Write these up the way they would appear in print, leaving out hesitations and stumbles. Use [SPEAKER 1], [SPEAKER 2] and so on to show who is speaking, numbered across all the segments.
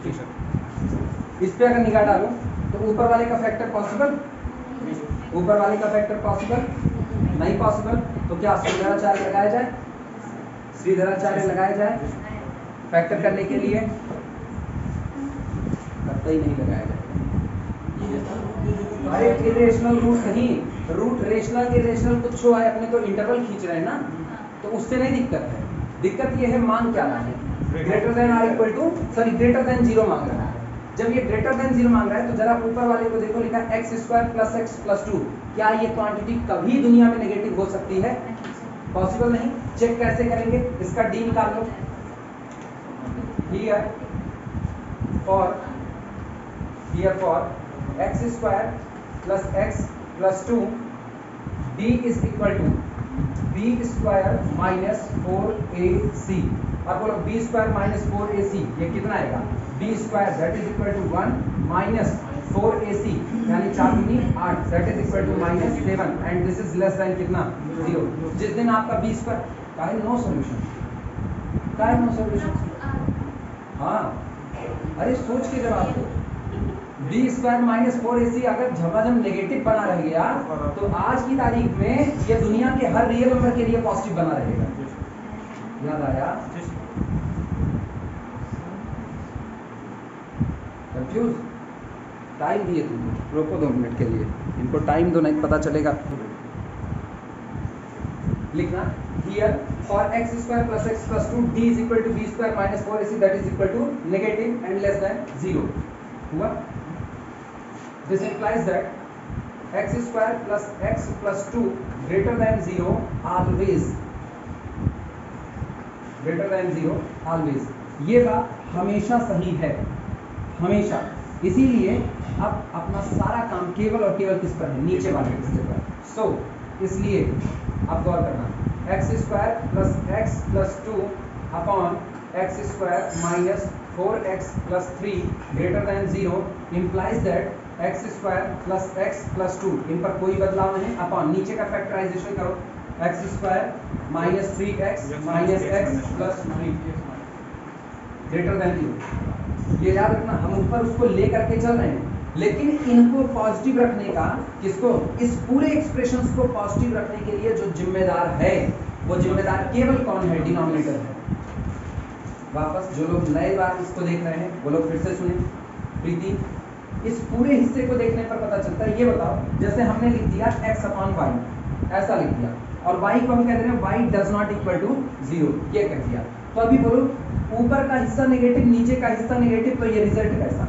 [SPEAKER 1] इस पे अगर निगाह डालो तो ऊपर वाले का फैक्टर पॉसिबल, ऊपर वाले का फैक्टर पॉसिबल नहीं पॉसिबल, तो क्या श्रीधराचार्य लगाया जाए, श्रीधराचार्य लगाया जाए फैक्टर करने के लिए, कतई नहीं लगाया जाए। अरे इरेशनल रूट नहीं, रूट रेशनल इरेशनल कुछ हुआ है, अपने तो इंटरवल खींच रहे हैं ना, तो उससे नहीं दिक्कत है। दिक्कत ये है मान क्या रहा है, greater than or equal to sorry greater than 0 मांग रहा है। जब ये ग्रेटर देन 0 मांग रहा है तो जरा ऊपर वाले को देखो, लिखा है x² + x + 2। क्या ये क्वांटिटी कभी दुनिया में नेगेटिव हो सकती है? पॉसिबल नहीं। चेक कैसे करेंगे, इसका डी निकाल लो। Here for x² + x + 2 d is equal to b² - 4ac। अब बोलो b² - 4ac ये कितना आएगा, b² that is equal to 1 minus 4ac यानी 4 दूनी 8 that is equal to -7 and this is less than कितना 0। जिस दिन आपका b² का है नो सॉल्यूशन, का है नो सॉल्यूशन। हाँ अरे सोच के जवाब दो, b² - 4ac अगर झमाझम नेगेटिव बना रह गया तो आज की तारीख में ये दुनिया के हर रियल नंबर के लिए पॉजिटिव बना रहेगा। याद आया? कंफ्यूज? टाइम दिए तुम, रोको 2 मिनट के लिए, इनको टाइम दो नहीं पता चलेगा। लिखना here for x² + x + 2 d is equal to b² - 4ac that is equal to negative and less than 0 हुआ। This implies that x² + x + 2 greater than 0 always, greater than 0 always। ये बात हमेशा सही है, हमेशा। इसीलिए अब अपना सारा काम केवल और केवल किस पर है, नीचे वाले हिस्से पर। सो इसलिए अब गौर करना, x² + x + 2 upon x² - 4x + 3 greater than 0 implies that x² + x + 2 इन पर कोई बदलाव नहीं, अपॉन नीचे का फैक्टराइजेशन करो, x² - 3x - x + 3 greater than 0। ये याद रखना, हम ऊपर उसको ले करके चल रहे हैं, लेकिन इनको पॉजिटिव रखने का, किसको, इस पूरे एक्सप्रेशंस को पॉजिटिव रखने के लिए जो जिम्मेदार है, वो जिम्मेदार केवल कौन है, डिनोमिनेटर है। वापस जो लोग नए बार इसको देख रहे हैं वो लोग फिर से सुने। प्रीति, इस पूरे हिस्से को देखने पर पता चलता है, ये बताओ, जैसे हमने लिख दिया x/y, ऐसा लिख दिया, और y को हम कह रहे हैं y does not equal to 0, ये कह दिया। तो अभी बोलो, ऊपर का हिस्सा नेगेटिव, नीचे का हिस्सा नेगेटिव, तो ये रिजल्ट कैसा,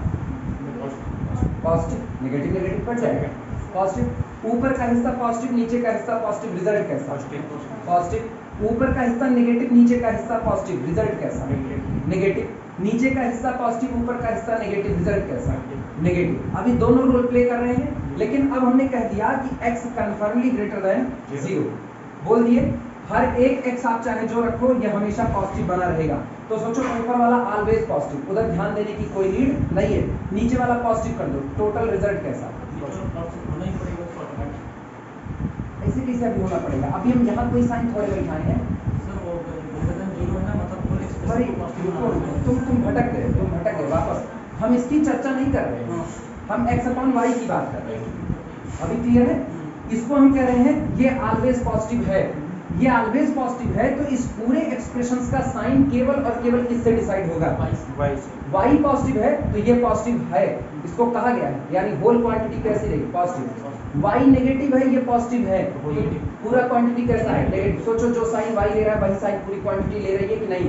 [SPEAKER 1] पॉजिटिव। नेगेटिव नेगेटिव कट जाएगा, पॉजिटिव। ऊपर का हिस्सा पॉजिटिव, नीचे का हिस्सा पॉजिटिव, रिजल्ट कैसा, पॉजिटिव। ऊपर का हिस्सा नेगेटिव, नीचे का हिस्सा पॉजिटिव, रिजल्ट कैसा, नेगेटिव। नीचे का हिस्सा पॉजिटिव, ऊपर का हिस्सा नेगेटिव, रिजल्ट कैसा, नेगेटिव। अभी दोनों रोल प्ले कर रहे हैं, लेकिन अब हमने कह दिया कि x कन्फर्मली ग्रेटर देन 0 बोल दिए। हर एक x आप चाहे जो रखो, ये हमेशा पॉजिटिव बना रहेगा। तो सोचो ऊपर वाला ऑलवेज पॉजिटिव, उधर ध्यान देने की कोई नीड नहीं है। नीचे वाला पॉजिटिव कर दो, टोटल रिजल्ट कैसा, ऐसे कैसे अभी होना पड़ेगा। अभी हम यहाँ कोई साइन थोड़े बैठाए हैं, तुम भटक गए वापस। हम इसकी चर्चा नहीं कर रहे हैं, हम x/y की बात कर रहे हैं। अभी क्लियर है? इसको हम कह रहे हैं ये ऑलवेज पॉजिटिव है, ये ऑलवेज पॉजिटिव है, तो इस पूरे एक्सप्रेशंस का साइन केवल और केवल किससे डिसाइड होगा, y पॉजिटिव है तो ये पॉजिटिव है, इसको कहा गया है, यानी होल क्वांटिटी कैसी रहेगी, पॉजिटिव। y नेगेटिव है, ये पॉजिटिव है, पूरा क्वांटिटी कैसा है, नेगेटिव। सोचो जो साइन y ले रहा है वही साइन पूरी क्वांटिटी ले रही है कि नहीं।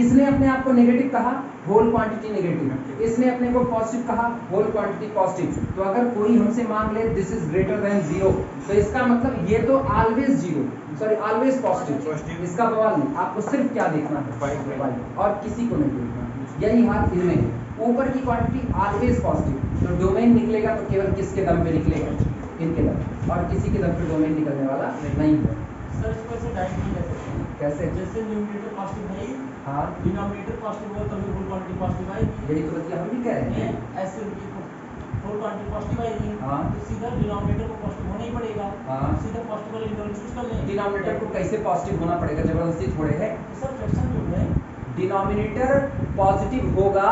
[SPEAKER 1] इसने अपने आप को नेगेटिव कहा, होल क्वांटिटी नेगेटिव। इसने अपने को पॉजिटिव कहा, होल क्वांटिटी पॉजिटिव। तो अगर कोई हमसे मांग ले दिस इज ग्रेटर देन 0, तो इसका मतलब ये तो ऑलवेज 0 सॉरी ऑलवेज पॉजिटिव। इसका बवाल नहीं, आपको सिर्फ क्या देखना है, और किसी को नहीं देखना। यही हाल इनमें है, ऊपर की क्वांटिटी ऑलवेज पॉजिटिव, तो डोमेन निकलेगा तो केवल किसके दम पे निकलेगा, इनके दम, और किसी के दम पे डोमेन निकलने वाला नहीं है। कैसे,
[SPEAKER 2] जैसे न्यूमरेटर पॉजिटिव है,
[SPEAKER 1] हाँ
[SPEAKER 2] डिनोमिनेटर पॉजिटिव हो तभी होल क्वांटिटी पॉजिटिव आएगी।
[SPEAKER 1] यही तो बतिया हम भी कह रहे हैं,
[SPEAKER 2] ऐसे होल क्वांटिटी पॉजिटिव आएगी,
[SPEAKER 1] हाँ
[SPEAKER 2] तो सीधा डिनोमिनेटर को पॉजिटिव होना ही पड़ेगा।
[SPEAKER 1] हाँ
[SPEAKER 2] सीधा पॉजिटिव वाले इंटरवल चूज कर लें।
[SPEAKER 1] डिनोमिनेटर को कैसे पॉजिटिव होना पड़ेगा, जबरदस्ती थोड़े है।
[SPEAKER 2] सर फ्रैक्शन जो है
[SPEAKER 1] डिनोमिनेटर पॉजिटिव होगा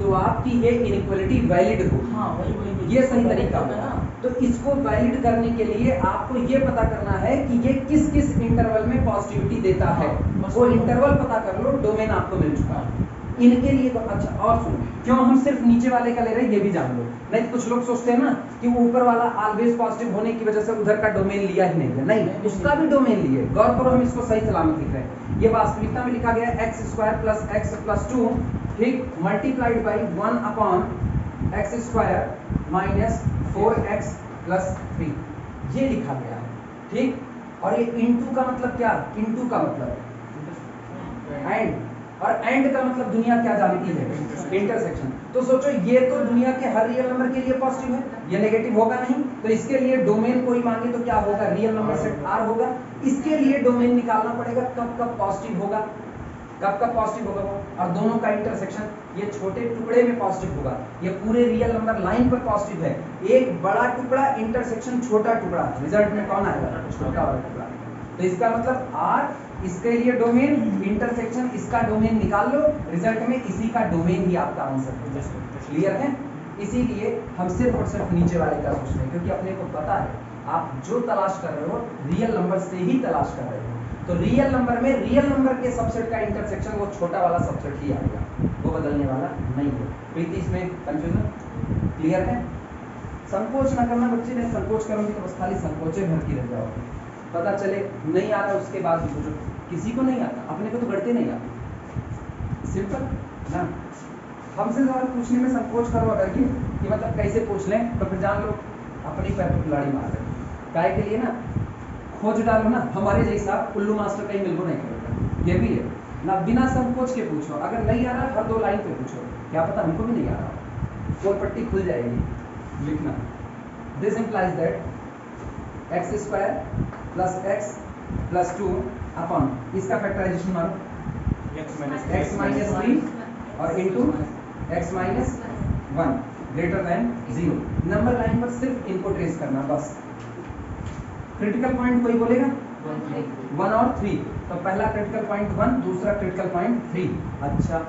[SPEAKER 1] तो आपकी ये इनइक्वालिटी वैलिड हो।
[SPEAKER 2] हाँ वही
[SPEAKER 1] ये सही तरीका है ना। तो इसको वैलिड करने के लिए आपको ये पता करना है कि ये किस किस इंटरवल में पॉजिटिविटी देता है। वो इंटरवल पता कर लो, डोमेन आपको मिल चुका है। इनके लिए तो अच्छा, और सुनो, क्यों हम सिर्फ नीचे वाले का ले रहे हैं ये भी जान लो। नहीं तो कुछ लोग सोचते हैं ना कि ऊपर वाला ऑलवेज पॉजिटिव होने की वजह से उधर का डोमेन लिया ही नहीं है। नहीं, उसका भी डोमेन लिए। गौर करो, हम इसको सही सलामत लिख रहे हैं। ये वास्तविकता में लिखा गया है x square plus x plus 2, ठीक, multiplied by 1 upon x square minus 4x plus 3, ये लिखा गया है, ठीक। और ये इनटू का मतलब क्या? इनटू का मतलब एंड, और एंड का मतलब दुनिया क्या जानती है? इंटरसेक्शन। तो सोचो ये तो दुनिया के हर रियल नंबर के लिए पॉजिटिव है, ये नेगेटिव होगा नहीं। तो इसके लिए डोमेन कोई मांगे तो क्या होगा? रियल नंबर सेट R होगा। इसके लिए डोमेन निकालना पड़ेगा कब कब पॉजिटिव होगा, कब कब पॉजिटिव होगा वो, और दोनों का इंटरसेक्शन ये छोटे टुकड़े में पॉजिटिव होगा। ये पूरे रियल नंबर लाइन पर पॉजिटिव है। एक बड़ा टुकड़ा इंटरसेक्शन छोटा टुकड़ा, रिजल्ट में कौन आएगा? छोटा वाला टुकड़ा। तो इसका मतलब R, इसके लिए डोमेन, इंटरसेक्शन इसका डोमेन निकाल लो, रिजल्ट में इसी का डोमेन ही आपका आंसर हो जाएगा। क्लियर है? इसीलिए हम सिर्फ और सिर्फ नीचे वाले का सोचते हैं, क्योंकि अपने को पता है आप जो तलाश कर रहे हो रियल नंबर से ही तलाश कर रहे हो। तो रियल नंबर में रियल नंबर के सबसेट का इंटरसेक्शन वो छोटा वाला सबसेट ही आएगा, वो बदलने वाला नहीं है। प्रीति, इसमें कंफ्यूजन क्लियर है? संकोच ना करना बच्चे, ने संकोच करोगे तो बस खाली संकोचे भर की रह जाओगे। पता चले नहीं आ रहा उसके बाद भी पूछो, किसी को नहीं आता, अपने को तो गढ़ते नहीं आते। सिंपल ना, हमसे सवाल पूछने में संकोच करो अगर कि मतलब कैसे पूछ लें, तो फिर जान लो अपनी पैर पर खिलाड़ी मार रहे। काय के लिए ना खोज डालो ना, हमारे जैसा उल्लू मास्टर कहीं मिलबो नहीं करेगा। ये भी है ना, बिना संकोच के पूछो। अगर नहीं आ रहा हर 2 लाइन पे पूछो, क्या पता हमको भी नहीं आ रहा, और पट्टी खुल जाएगी। लिखना, this implies that x square plus x plus 2 upon, इसका फैक्टराइजेशन मारो, एक्स माइनस 3 और into x minus 1 greater than 0। Number line पर सिर्फ इनको ट्रेस करना बस। क्रिटिकल पॉइंट कोई बोलेगा? 1 और 3। तो पहला क्रिटिकल पॉइंट 1, दूसरा क्रिटिकल पॉइंट 3। अच्छा,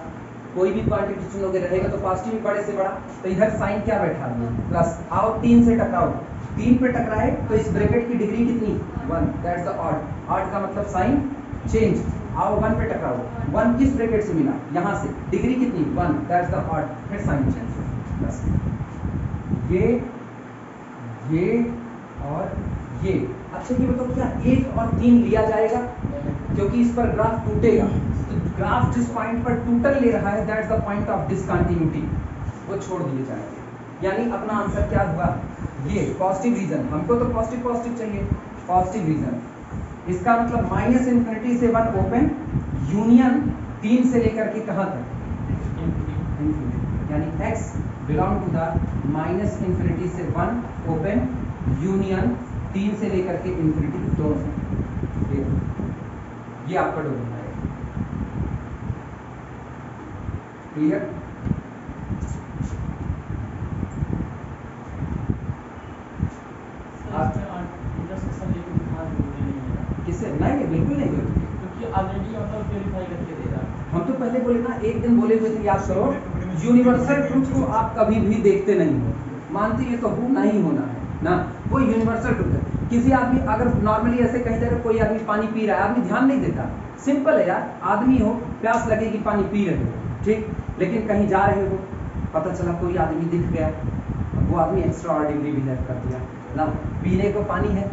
[SPEAKER 1] कोई भी क्वांटिटी चुनोगे रहेगा तो पॉजिटिव बड़े से बड़ा, तो इधर साइन क्या बैठा है? प्लस। आओ 3 से टकराओ, 3 पे टकराए तो इस ब्रैकेट की डिग्री कितनी? 1, दैट्स द ऑड। ऑड का मतलब साइन चेंज। आओ 1 पे टकराओ, 1 किस ब्रैकेट से मिला? यहाँ से, डिग्री कितनी? 1, दैट्स द ऑड, फिर साइन चेंज। बस ये और ये। अच्छा ये बताओ क्या 1 और 3 लिया जाएगा? क्योंकि इस पर ग्राफ टूटेगा, तो ग्राफ जिस पॉइंट पर टूटल ले रहा है that's the point of discontinuity, वो छोड़ दिए जाएंगे। यानी अपना आंसर क्या हुआ? ये पॉजिटिव रीजन। हमको तो पॉजिटिव पॉजिटिव चाहिए, पॉजिटिव रीजन। इसका मतलब माइनस इन्फिनिटी से 1 ओपन, यूनियन 3 से लेकर के कहाँ तक? यानी x belong to the minus infinity से 1 ओपन, यूनियन 3 से लेकर के इन्फिनिटी दोनों। ये आपका डोमेन है। क्लियर? किससे? नहीं, बिल्कुल नहीं जरूरत,
[SPEAKER 2] क्योंकि ऑलरेडी मतलब वेरीफाई करके दे रहा है।
[SPEAKER 1] हम तो पहले बोले ना, एक दिन बोले हुए थे, याद करो, यूनिवर्सल ट्रुथ को आप कभी भी देखते नहीं हो, मानते ये तो होना ही होना है ना, वो यूनिवर्सल ट्रुथ है। किसी आदमी अगर नॉर्मली ऐसे कहीं जगह कोई आदमी पानी पी रहा है, आदमी ध्यान नहीं देता। सिंपल है यार, आदमी हो, प्यास लगेगी, पानी पी रहे हो, ठीक, लेकिन कहीं जा रहे हो, पता चला कोई आदमी दिख गया, वो आदमी एक्स्ट्रा ऑर्डिनरी बिहेव कर दिया ना। पीने को पानी है,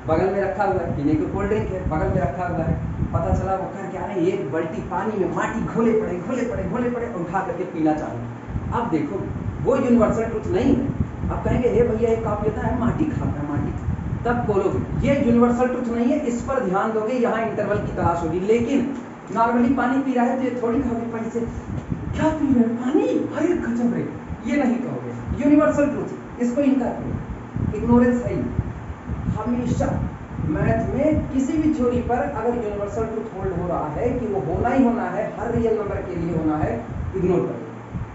[SPEAKER 1] बगल में रखा हुआ है, पीने को कोल्ड ड्रिंक है, बगल में रखा हुआ है, पता चला वो कर क्या रहे, एक बाल्टी पानी में माटी घोले पड़े उठा करके पीना चाहिए। अब देखो वो यूनिवर्सल ट्रुथ नहीं है। अब कहेंगे हे भैया एक कप लेता है, माटी खाता है, माटी, तब बोलोगे ये यूनिवर्सल ट्रुथ नहीं है, इस पर ध्यान दोगे, यहाँ इंटरवल की तलाश होगी। लेकिन नॉर्मली पानी पी रहा है तो ये थोड़ी कहोगे पैसे से क्या पी रहे पानी, अरे गजब रे, ये नहीं कहोगे यूनिवर्सल ट्रुथ। इसको इनकार करो, इग्नोरेंस है। हमेशा मैथ में किसी भी थ्योरी पर अगर यूनिवर्सल ट्रुथ होल्ड हो रहा है कि वो होना ही होना है, हर रियल नंबर के लिए होना है, इग्नोर करो,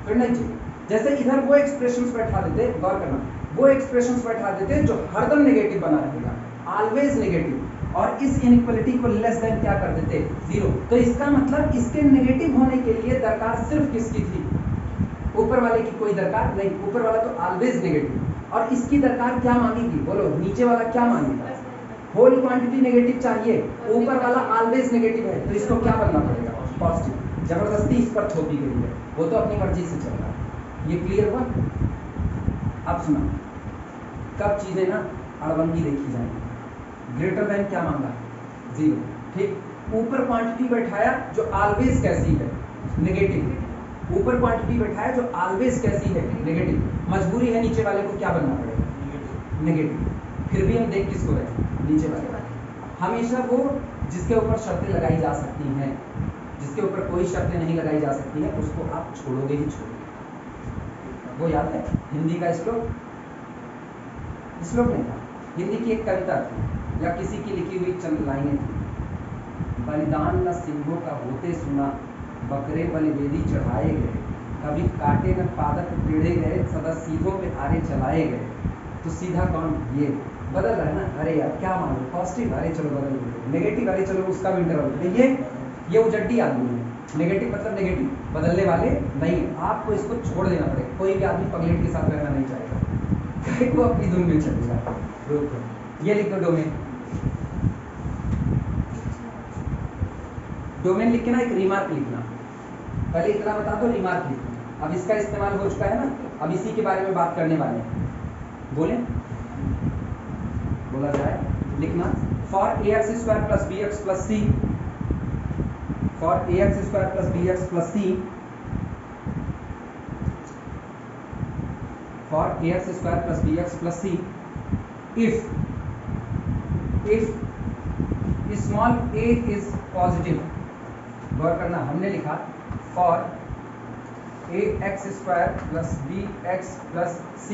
[SPEAKER 1] फिर नहीं चाहिए। जैसे इधर वो एक्सप्रेशंस बैठा देते, गौर करना, वो एक्सप्रेशंस बैठा देते जो हरदम नेगेटिव बना रहेगा, ऑलवेज नेगेटिव, और इस इनइक्वालिटी को लेस देन क्या कर देते? 0। तो इसका मतलब इसके नेगेटिव होने के लिए दरकार सिर्फ किसकी थी? ऊपर वाले की कोई दरकार नहीं, ऊपर वाला तो ऑलवेज नेगेटिव। और इसकी दरकार क्या मांगेगी, बोलो नीचे वाला क्या मांगेगा, होल क्वांटिटी नेगेटिव चाहिए, ऊपर वाला ऑलवेज नेगेटिव है, तो इसको क्या बनना पड़ेगा, पॉजिटिव। जबरदस्ती इस पर थोपी गई है, वो तो अपनी मर्जी से चल रहा है। ये क्लियर हुआ? अब सुना, कब चीजें ना अड़बंगी देखी जाएंगी। ग्रेटर देन क्या मांगा, 0, ठीक। ऊपर क्वांटिटी बैठाया जो ऑलवेज कैसी है, नेगेटिव। ऊपर क्वांटिटी बैठाया जो ऑलवेज कैसी है, नेगेटिव। मजबूरी है नीचे वाले को क्या बनना पड़ेगा, नेगेटिव। फिर भी हम देख किसको रहे हैं, नीचे वाले। हमेशा वो जिसके ऊपर शर्तें लगाई जा सकती हैं, जिसके ऊपर कोई शर्तें नहीं लगाई जा सकती हैं, उसको आप छोड़ोगे ही छोड़ोगे। वो याद है हिंदी का श्लोक नहीं था, हिंदी की एक कविता थी या किसी की लिखी हुई चंद लाइनें थी। बलिदान न सिंहों का होते सुना, बकरे बलिवेदी चढ़ाए गए, कभी काटे न पादप टेढ़े गए, सदा सीधों पे आरे चलाए गए। तो सीधा कौन, ये बदल रहा है ना, अरे यार क्या मान लो पॉजिटिव, अरे चलो बदल दो, नेगेटिव, अरे चलो उसका भी इंटरवल। ये उजड्डी आदमी है, नेगेटिव मतलब नेगेटिव, बदलने वाले नहीं। आपको इसको छोड़ देना पड़ेगा। कोई भी आदमी पगलेट के साथ रहना नहीं चाहेगा, वो अपनी धुन में चलेगा। ये लिख दो डोमेन। डोमेन लिख के ना एक रिमार्क लिखना, पहले इतना बता दो, रिमार्क लिखना। अब इसका इस्तेमाल हो चुका है ना, अब इसी के बारे में बात करने वाले हैं। बोले, बोला जाए, लिखना for ax² + bx + c, for ax² + bx + c, for ax² + bx + c, if small a is positive। गौर करना, हमने लिखा फॉर ax² + bx + c।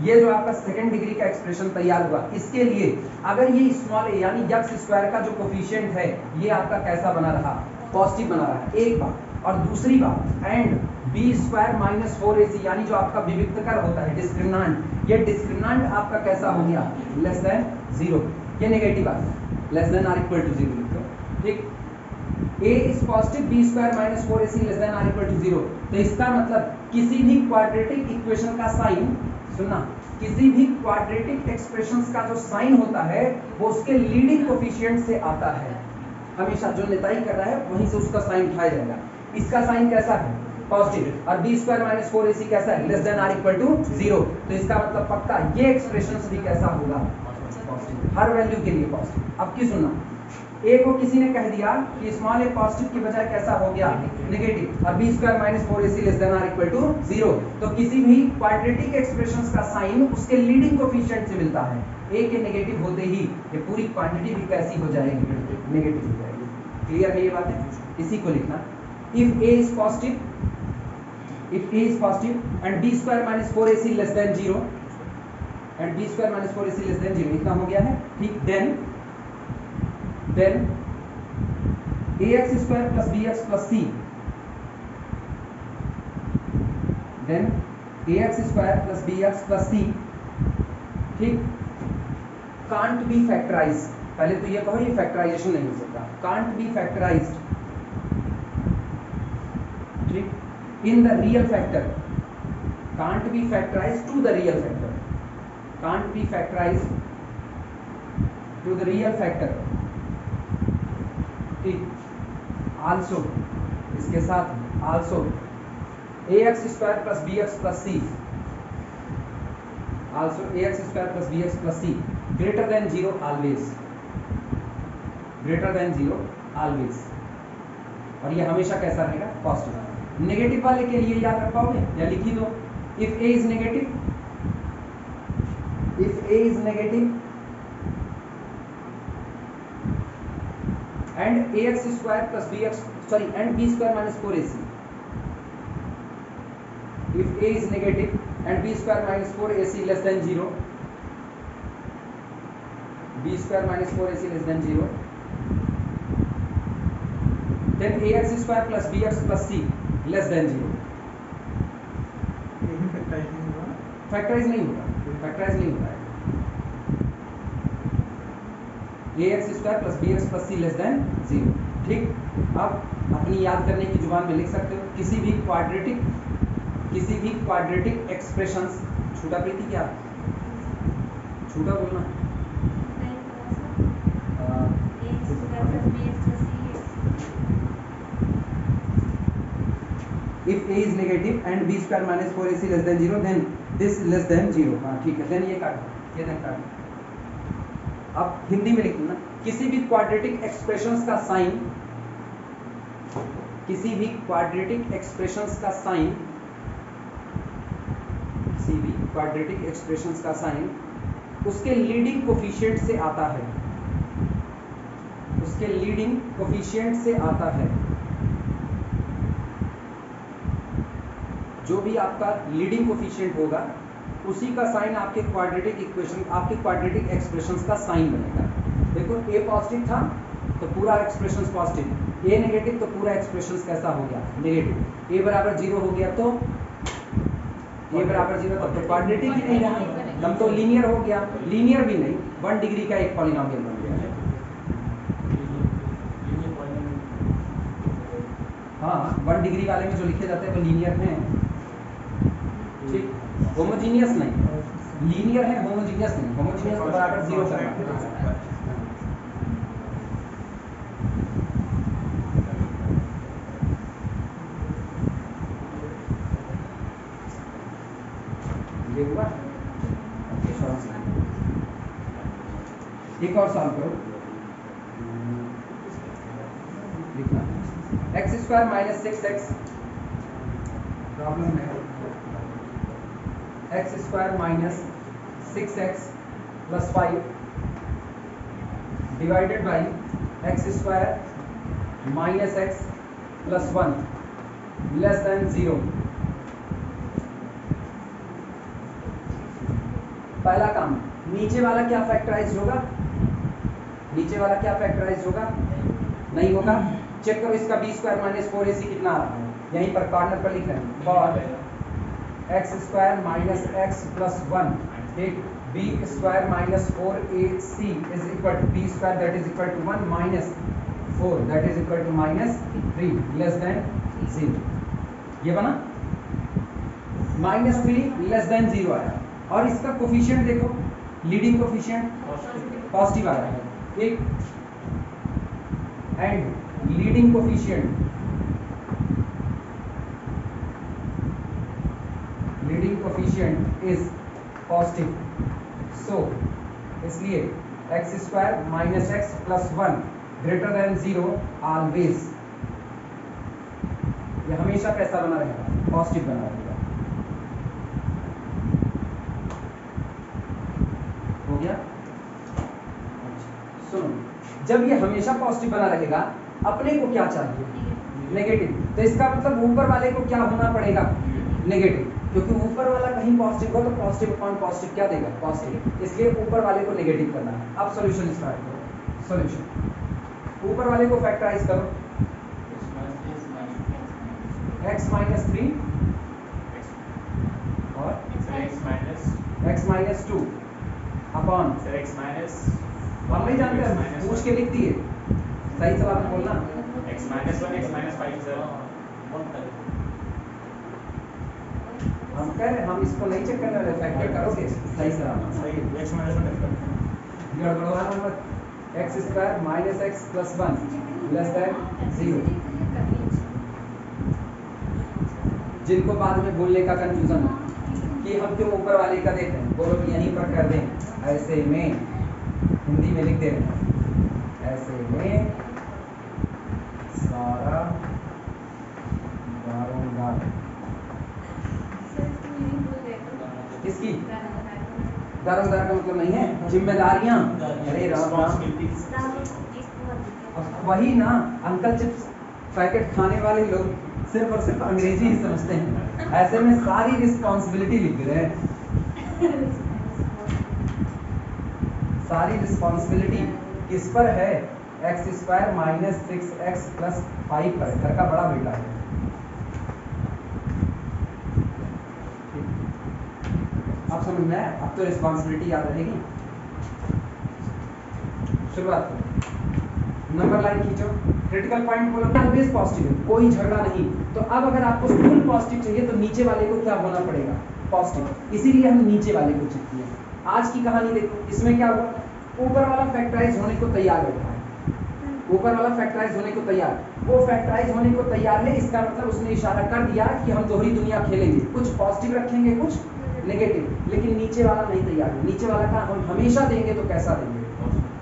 [SPEAKER 1] ये जो आपका सेकेंड डिग्री का एक्सप्रेशन तैयार हुआ, इसके लिए अगर ये स्मॉल a यानी x² का जो कोफिशिएंट है ये आपका कैसा बना रहा, पॉजिटिव बना रहा है, एक बात। और दूसरी बात, एंड b² - 4ac यानी जो आपका विविक्तकर होता है, डिस्क्रिमिनांट, ये डिस्क्रिमिनांट आपका कैसा हो गया, <0। ये नेगेटिव आ गया, <= 0 लिख दो, ठीक। a is positive, b² - 4ac <= 0। तो इसका मतलब किसी भी क्वाड्रेटिक इक्वेशन का साइन, सुनना, किसी भी क्वाड्रेटिक एक्सप्रेशंस का जो साइन होता है वो उसके लीडिंग कोफिशिएंट से आता है। हमेशा जो नेताई कर रहा है वहीं से उसका साइन उठाया जाएगा। इसका साइन कैसा है, पॉजिटिव, और b² - 4ac कैसा है, <= 0। तो इसका मतलब पक्का ये एक्सप्रेशंस भी कैसा होगा, पॉजिटिव, हर वैल्यू के लिए पॉजिटिव। अब की सुनना, a को किसी ने कह दिया कि स्मॉल a पॉजिटिव की बजाय कैसा हो गया, नेगेटिव, और b² - 4ac <= 0। तो किसी भी क्वाड्रेटिक एक्सप्रेशंस का साइन उसके लीडिंग कोफिशिएंट से मिलता है। a के नेगेटिव होते ही ये पूरी क्वांटिटी भी कैसी हो जाएगी, नेगेटिव हो जाएगी। क्लियर है ये बात है? इसी को लिखना, if a is positive and b² - 4ac <= 0, and b² - 4ac <= 0, इतना हो गया है, ठीक। then ax² + bx + c, then ax² + bx + c, ठीक, can't be factorized। पहले तो ये कहो ये फैक्टराइजेशन नहीं हो सकता, can't be factorized, ठीक, in the real factor, can't be factorized to the real factor, can't be factorized to the real factor, ठीक। also, इसके साथ also ax² + bx + c, also ax² + bx + c greater than 0 always, greater than 0 always। और ये हमेशा कैसा रहेगा, positive. Negative वाले के लिए याद रख पाओगे या लिख ही दो, if a is negative and ax² + bx, sorry, and b² - 4ac, if a is negative and b² - 4ac <= 0, b² - 4ac <= 0, then ax² + bx + c <= 0। Factorise नहीं होगा, फैक्टराइज नहीं होता है। ax² + bx + c <= 0, ठीक। अब अपनी याद करने की जुबान में लिख सकते हो, किसी भी क्वाड्रेटिक किसी भी क्वाड्रेटिक एक्सप्रेशंस, छूटा प्रीति क्या छूटा बोलना, if a is negative and b square minus 4ac less than 0 then this less than 0। हाँ ठीक है, देन ये काट, ये देन काट। अब हिंदी में लिखना, किसी भी क्वाड्रेटिक एक्सप्रेशंस का साइन, किसी भी क्वाड्रेटिक एक्सप्रेशंस का साइन, किसी भी क्वाड्रेटिक एक्सप्रेशंस का साइन उसके लीडिंग कोफिशिएंट से आता है, उसके लीडिंग कोफिशिएंट से आता है। जो भी आपका लीडिंग कोफिशिएंट होगा उसी का साइन आपके क्वाड्रेटिक इक्वेशन, आपके क्वाड्रेटिक एक्सप्रेशंस का साइन बनेगा। देखो a पॉजिटिव था तो पूरा एक्सप्रेशंस पॉजिटिव, a नेगेटिव तो पूरा एक्सप्रेशंस कैसा हो गया नेगेटिव, a बराबर 0 हो गया तो a बराबर 0 तब तो क्वाड्रेटिक ही नहीं रहा, तब तो लीनियर हो गया, लीनियर भी नहीं, 1 डिग्री का एक पॉलिनोमियल बन गया। हाँ 1 डिग्री वाले में जो लिखे जाते हैं वो लीनियर हैं, ठीक, होमोजीनियस नहीं, लीनियर है, होमोजीनियस नहीं, होमोजीनियस तो बराबर 0 करना। ये हुआ, एक और सॉल्व करो, लिखना x square minus 6x, problem है x square minus 6x plus 5 divided by x square minus x plus 1 less than 0। पहला काम, नीचे वाला क्या फैक्टराइज होगा, नीचे वाला क्या फैक्टराइज होगा, नहीं होगा, चेक करो इसका बी स्क्वायर माइनस 4ac कितना आ रहा है, यहीं पर कॉर्नर पर लिख रहे हैं, और x square minus x plus 1 एक b square minus 4ac is equal to b square that is equal to 1 minus 4 that is equal to minus 3 less than 0। ये बना माइनस 3 लेस देन 0 आया, और इसका कोफिशिएंट देखो, लीडिंग कोफिशिएंट पॉजिटिव आया है, एक and leading coefficient, leading coefficient is positive, so इसलिए x square minus x plus 1 greater than 0 always, ये हमेशा कैसा बना रहेगा, पॉजिटिव बना रहेगा। हो गया, सुनो, जब ये हमेशा पॉजिटिव बना रहेगा अपने को क्या चाहिए, नेगेटिव, तो इसका मतलब ऊपर वाले को क्या होना पड़ेगा, नेगेटिव, क्योंकि ऊपर वाला कहीं पॉजिटिव हो तो पॉजिटिव अपॉन पॉजिटिव क्या देगा, पॉजिटिव, इसलिए ऊपर वाले को नेगेटिव करना है। अब सॉल्यूशन स्टार्ट करो, सॉल्यूशन ऊपर वाले को फैक्टराइज करो, x माइनस 3 और x minus 2 upon
[SPEAKER 2] x minus,
[SPEAKER 1] हम नहीं जानते, हम पूछ के लिख दिए, सही सवाल बोलना,
[SPEAKER 2] x minus 1 x minus 5 sir,
[SPEAKER 1] हम कह रहे हम इसको नहीं चेक करने वाले, फैक्टर करोगे सही सही
[SPEAKER 2] x माइनस 1
[SPEAKER 1] गड़बड़वा number, x square minus x plus 1 less than 0, जिनको बाद में बोलने का कंफ्यूजन हो कि हम क्यों ऊपर वाले का देते हैं, बोलो कि यहीं पर कर दें, ऐसे में हिंदी में लिख दे रहे हैं, ऐसे में सारा दारोमदार, किसकी दारोमदार का मतलब नहीं है जिम्मेदारियां, अरे राम राम, वही ना, अंकल चिप्स पैकेट खाने वाले लोग सिर्फ और सिर्फ अंग्रेजी ही समझते हैं, ऐसे में सारी रिस्पॉन्सिबिलिटी लिख रहे हैं, सारी रिस्पॉन्सिबिलिटी किस पर है, x square minus 6x plus 5 पर, घर का बड़ा बेटा है। अब समझ में आया, अब तो रिस्पॉन्सिबिलिटी याद रहेगी। शुरुआत करो, नंबर लाइन खींचो, क्रिटिकल पॉइंट बोलो ऑलवेज पॉजिटिव है, कोई झगड़ा नहीं। तो अब अगर आपको फुल पॉजिटिव चाहिए तो नीचे वाले को क्या होना पड़ेगा, पॉजिटिव, इसीलिए हम नीचे वाले को चेक किए। आज की कहानी देखो, इसमें क्या हुआ, ऊपर वाला फैक्टराइज होने को तैयार बैठा है, ऊपर वाला फैक्टराइज होने को तैयार, वो फैक्टराइज होने को तैयार है, इसका मतलब उसने इशारा कर दिया कि हम दोहरी दुनिया खेलेंगे, कुछ पॉजिटिव रखेंगे कुछ नेगेटिव, लेकिन नीचे वाला नहीं तैयार है। नीचे वाला का हम हमेशा देंगे तो कैसा देंगे,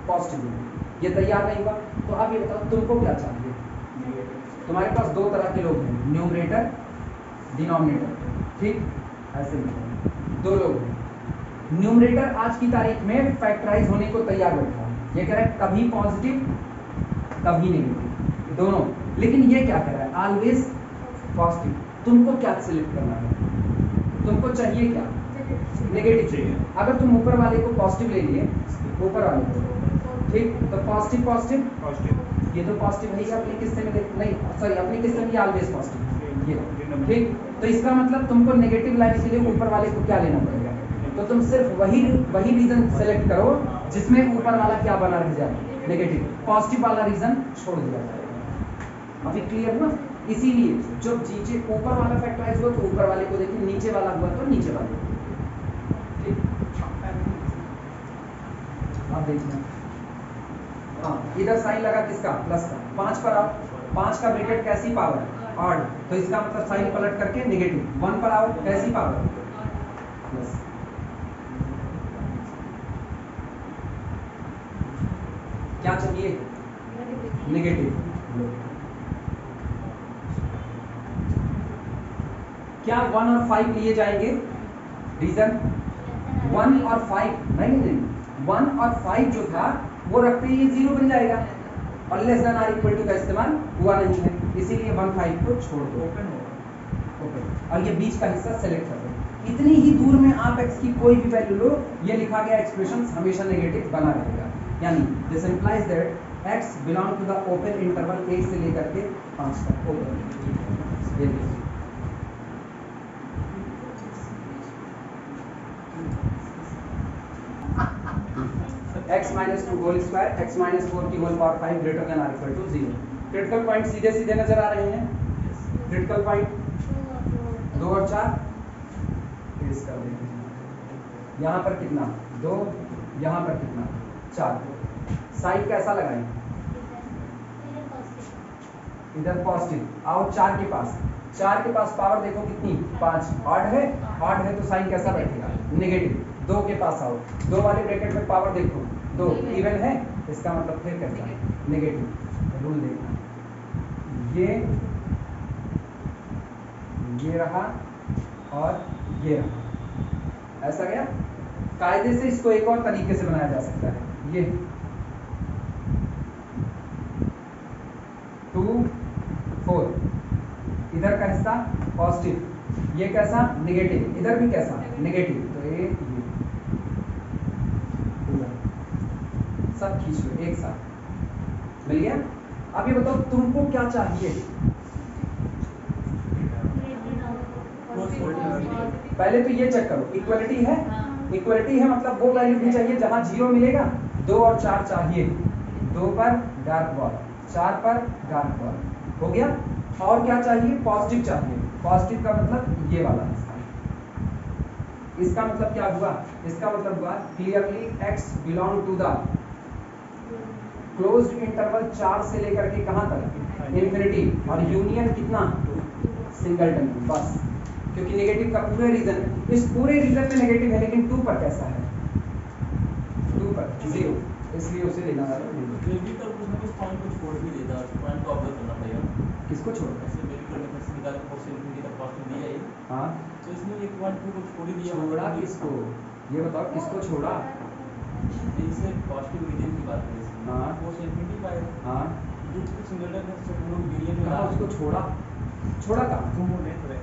[SPEAKER 1] पॉजिटिव देंगे, ये तैयार नहीं हुआ। तो अब ये बताओ तुमको क्या चाहिए, तुम्हारे पास दो तरह के लोग हैं, न्यूमरेटर डिनोमिनेटर, ठीक, ऐसे नहीं, दो लोग हैं। न्यूमरेटर आज की तारीख में फैक्टराइज होने को तैयार बैठा है, ये कह रहा है कभी पॉजिटिव कभी नेगेटिव दोनों, लेकिन ये क्या कर रहा है, ऑलवेज पॉजिटिव। तुमको क्या सिलेक्ट करना है, तुमको चाहिए क्या, नेगेटिव चाहिए। अगर तुम ऊपर वाले को पॉजिटिव ले लिए, ऊपर वाले को, ठीक, तो पॉजिटिव पॉजिटिव पॉजिटिव, ये तो पॉजिटिव है, अपने किस्से में नहीं, सॉरी अपने किस्से में ऑलवेज पॉजिटिव, ये ठीक। तो इसका मतलब तुमको नेगेटिव लाने के लिए ऊपर वाले को क्या लेना पड़ेगा, तो तुम सिर्फ वही रीजन सेलेक्ट करो जिसमें ऊपर वाला क्या बना रह जाए, नेगेटिव, पॉजिटिव वाला रीजन छोड़ दिया जाएगा। अभी क्लियर ना, इसीलिए जब नीचे ऊपर वाला फैक्टराइज हुआ तो ऊपर वाले को देखिए, नीचे वाला हुआ तो नीचे वाले को, ठीक। आप देखिए, हाँ इधर साइन लगा किसका, प्लस का, 5 पर आओ, 5 का ब्रैकेट कैसी पावर, ऑड, तो इसका मतलब साइन पलट करके नेगेटिव। 1 पर आओ, कैसी पावर, प्लस। क्या चाहिए, नेगेटिव। क्या 1 और 5 लिए जाएंगे, रीजन 1 और 5 नहीं, 1 और 5 जो था वो रखते ही 0 बन जाएगा, और less than or equal to का इस्तेमाल हुआ नहीं है, इसीलिए 1 5 को छोड़ दो, ओपन, और ये बीच का हिस्सा सेलेक्ट कर दो। इतनी ही दूर में आप x की कोई भी वैल्यू लो, ये लिखा गया एक्सप्रेशन हमेशा नेगेटिव बना रहेगा, यानी this implies that x belong to the open interval 1 से लेकर के 5 तक, ओपन। x minus 2 whole square, x minus 4 की whole power 5 greater than or equal to 0। Critical point सीधे सीधे नजर आ रहे हैं, क्रिटिकल पॉइंट 2 और 4 ट्रेस कर देंगे। यहाँ पर कितना 2, यहाँ पर कितना 4। साइन कैसा लगाएं, इधर पॉजिटिव, आओ 4 के पास, 4 के पास पावर देखो कितनी 5, ऑड है, ऑड है तो साइन कैसा बैठेगा, नेगेटिव। 2 के पास आओ, 2 वाले ब्रैकेट में पावर देखो 2, इवन है, इसका मतलब फिर कैसा, नेगेटिव। रूल देखना, ये रहा और ये रहा, ऐसा गया। कायदे से इसको एक और तरीके से बनाया जा सकता है, ये 2 4, इधर का हिस्सा पॉजिटिव, ये कैसा नेगेटिव, इधर भी कैसा नेगेटिव, तो ये सब खींच लो एक साथ, मिल गया। अब ये बताओ तुमको क्या चाहिए, पहले तो ये चेक करो इक्वलिटी है, इक्वलिटी है मतलब वो वैल्यू भी चाहिए जहां 0 मिलेगा। 2 और 4 चाहिए, 2 पर डार्क बॉल, 4 पर डार्क बॉल, हो गया। और क्या चाहिए, पॉजिटिव चाहिए, पॉजिटिव का मतलब ये वाला हिस्सा, इसका मतलब क्या हुआ, इसका मतलब हुआ clearly x belong to the closed interval 4 से लेकर के कहां तक, इंफिनिटी, और यूनियन कितना, सिंगलटन, बस। क्योंकि नेगेटिव का पूरे रीजन, इस पूरे रीजन में नेगेटिव है, लेकिन 2 पर कैसा है, 2 पर 0, इसलिए उसे लेना है।
[SPEAKER 3] छोड़ भी देता है, पॉइंट को ऑब्जर्व करना पड़ेगा।
[SPEAKER 1] किसको छोड़,
[SPEAKER 3] ऐसे मेरी कोई से निकाल के फोर्स इनफिनिटी तक पहुंच दिया है,
[SPEAKER 1] हाँ
[SPEAKER 3] तो इसमें एक पॉइंट को छोड़ ही दिया।
[SPEAKER 1] छोड़ा किसको, ये बताओ किसको छोड़ा,
[SPEAKER 3] इससे पॉजिटिव रीजन की बात है,
[SPEAKER 1] हाँ
[SPEAKER 3] फोर्स इनफिनिटी का है,
[SPEAKER 1] हाँ
[SPEAKER 3] जो सिंगलटन है सब लोग वेरिएंट में
[SPEAKER 1] कहाँ उसको छोड़ा, छोड़ा कहाँ,
[SPEAKER 3] तुम वो नहीं करे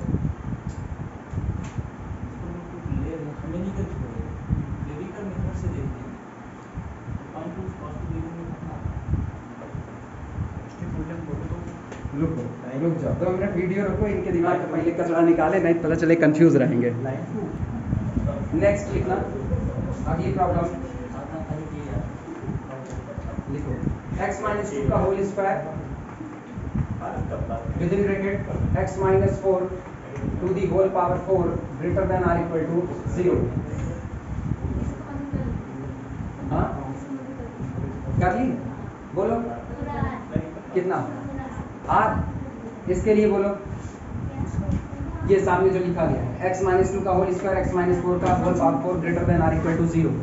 [SPEAKER 3] ले हमें नहीं कर छोड़े, लेविकर मेथड से देखते हैं पॉइंट टू पॉजिटिव रीजन में कितना
[SPEAKER 1] रुक जाओ 2 मिनट, वीडियो रुको, इनके दिमाग में पहले कचरा निकाले, नहीं पता चले कंफ्यूज रहेंगे। नेक्स्ट लिखना, अगली प्रॉब्लम लिखो, x माइनस 2 का whole square within bracket x minus 4 to the whole power 4 greater than or equal to 0। हाँ कर ली, बोलो कितना r, इसके लिए बोलो ये सामने जो लिखा गया है x माइनस 2 का होल स्क्वायर x माइनस 4 का whole power 4 greater than or equal to 0।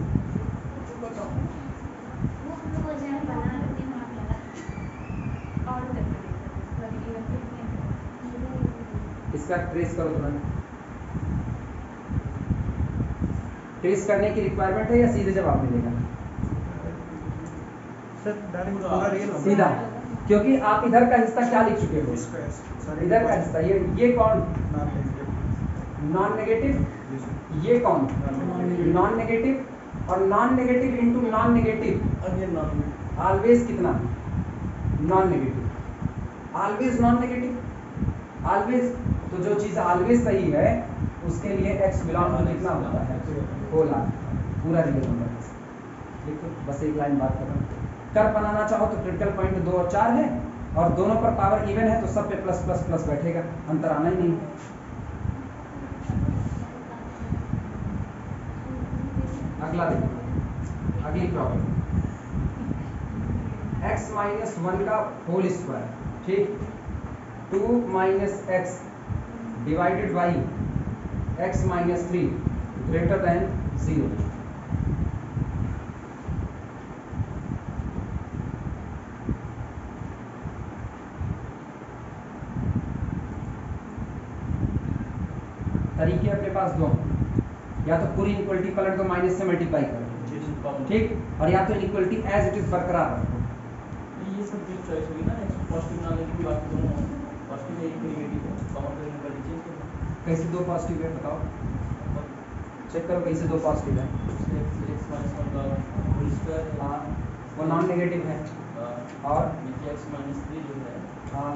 [SPEAKER 1] इसका ट्रेस करो तुरंत। ट्रेस करने की रिक्वायरमेंट है या सीधे जवाब मिलेगा?
[SPEAKER 3] सर डायरेक्ट पूरा रियल होगा।
[SPEAKER 1] सीधा, क्योंकि आप इधर का हिस्सा क्या लिख चुके हो? इधर का हिस्सा ये कौन? Non negative. ये कौन? Non negative. और non negative into non negative always कितना? Non negative. Always non negative, always. तो जो चीज ऑलवेज सही है उसके लिए x बिलोंग टू कितना होता है? होल आर, पूरा रियल नंबर। देखो बस एक लाइन बात कर रहा हूँ। कर बनाना चाहो तो क्रिटिकल पॉइंट 2 और 4 है, और दोनों पर पावर इवन है तो सब पे प्लस प्लस प्लस बैठेगा, अंतर आना ही नहीं। अगला देखो, अगली प्रॉब्लम x माइनस 1 का होल स्क्वायर, ठीक, 2 minus x divided by x minus 3 greater than 0। तरीके अपने पास दो, या तो पूरी इनइक्वालिटी पलट दो, माइनस से मल्टीप्लाई करो, ठीक, और या तो इनइक्वालिटी एज इट इज बरकरार रखो।
[SPEAKER 3] ये सब जो चॉइस होगी ना, पॉजिटिव ना लेके भी बाकी दोनों पॉजिटिव है, एक नेगेटिव है, कॉमन करने का चेंज करो।
[SPEAKER 1] कैसे दो पॉजिटिव है बताओ, चेक करो कैसे दो पॉजिटिव है।
[SPEAKER 3] x माइनस 1 का होल स्क्वायर है,
[SPEAKER 1] हाँ वो नॉन नेगेटिव है, और
[SPEAKER 3] नीचे x माइनस 3 जो है,
[SPEAKER 1] हाँ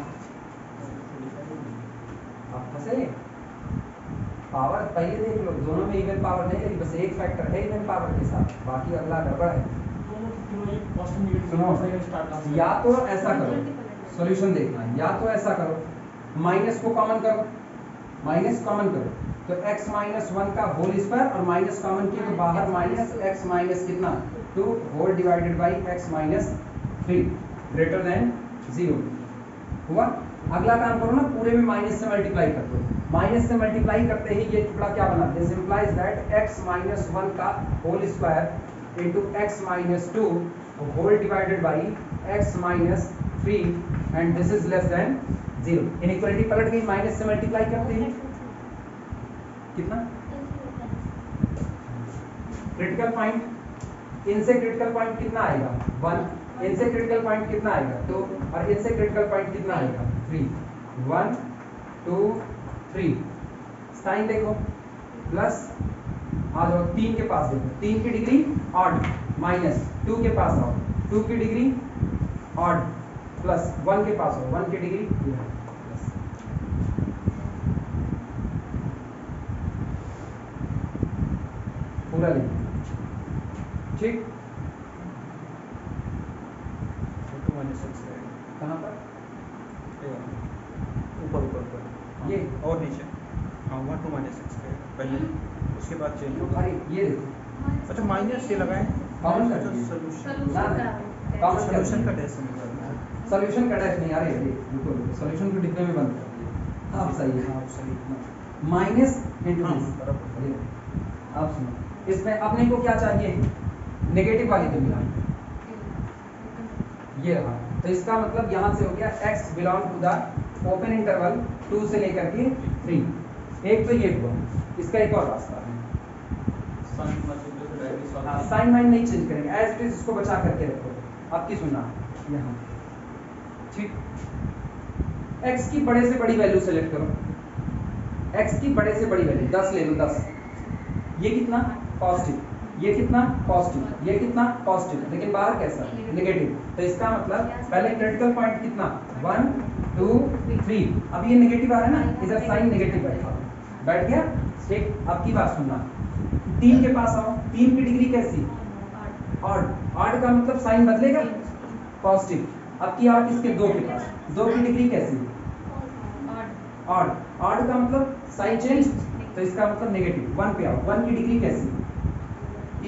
[SPEAKER 1] आप फंसे। पावर पहले देख लो, दोनों में इवन पावर नहीं है, बस एक फैक्टर है इवन पावर के साथ, बाकी अगला गड़बड़ है।
[SPEAKER 3] दोनों तीनों एक पॉजिटिव नेगेटिव
[SPEAKER 1] सुनो,
[SPEAKER 3] स्टार्ट
[SPEAKER 1] या तो ऐसा करो, सॉल्यूशन देखना, या तो ऐसा करो माइनस को कॉमन करो, माइनस कॉमन करो तो x माइनस 1 का होल स्क्वायर, और माइनस कॉमन किया तो बाहर माइनस x माइनस कितना 2 whole divided by x minus 3 greater than 0 हुआ। अगला काम करो ना, पूरे में माइनस से मल्टीप्लाई कर दो, माइनस से मल्टीप्लाई करते ही ये टुकड़ा क्या बना, this implies that x minus 1 का whole square into x minus 2 whole divided by x minus 3 and this is less than 0। Inequality पलट गई, माइनस से मल्टीप्लाई करते हैं कितना? क्रिटिकल पॉइंट, इनसे क्रिटिकल पॉइंट कितना आएगा 1, इनसे क्रिटिकल पॉइंट कितना आएगा 2, और इनसे क्रिटिकल पॉइंट कितना आएगा 3। 1 2 3 साइन देखो, प्लस आ जाओ 3 के पास देखो, 3 की डिग्री ऑड, माइनस 2 के पास आओ 2 की डिग्री ऑड, प्लस 1 के पास आओ 1 की डिग्री प्लस। पूरा लिख, ठीक, कहाँ पर?
[SPEAKER 3] ऊपर ऊपर ऊपर
[SPEAKER 1] ये
[SPEAKER 3] और नीचे, हाँ 1 2 माइनस 6 है पहले, उसके बाद चेंज होगा।
[SPEAKER 1] अरे ये देखो,
[SPEAKER 3] अच्छा माइनस से लगाएं,
[SPEAKER 1] कॉमन कर दीजिए।
[SPEAKER 3] सोल्यूशन
[SPEAKER 1] ना कॉमन
[SPEAKER 3] सोल्यूशन का
[SPEAKER 1] कर,
[SPEAKER 3] टेस्ट निकालना है।
[SPEAKER 1] सॉल्यूशन का डैश नहीं, अरे रुको रुको, सॉल्यूशन को डिब्बे में बंद कर दिया। आप सही है,
[SPEAKER 3] हाँ सही।
[SPEAKER 1] माइनस इंटू
[SPEAKER 3] हाँ,
[SPEAKER 1] दिस।
[SPEAKER 3] बराबर।
[SPEAKER 1] आप सुनो, इसमें अपने को क्या चाहिए, नेगेटिव वाली तो मिला ये रहा, तो इसका मतलब यहाँ से हो गया x belong to the open interval 2 से लेकर के 3। एक तो ये हुआ, इसका एक और रास्ता है, साइन वाइन नहीं चेंज करेंगे, एज इट इज इसको बचा करके रखो। आपकी सुनना यहाँ, ठीक, x की बड़े से बड़ी वैल्यू सेलेक्ट करो, x की बड़े से बड़ी वैल्यू 10 ले लो, 10, ये कितना पॉजिटिव, ये कितना पॉजिटिव, ये कितना पॉजिटिव, लेकिन बाहर कैसा नेगेटिव, तो इसका मतलब पहले क्रिटिकल पॉइंट कितना 1 2 3, अब ये नेगेटिव आ रहा है ना, इधर साइन नेगेटिव बैठ गया, ठीक। अब की बात सुनना, 3 के पास आओ, 3 की डिग्री कैसी ऑड, ऑड का मतलब साइन बदलेगा, पॉजिटिव। अब की आर किसके, 2 के पास, 2 की डिग्री कैसी, ऑड। ऑड का मतलब साइन चेंज, तो इसका मतलब नेगेटिव। 1 पे आओ, 1 की डिग्री कैसी,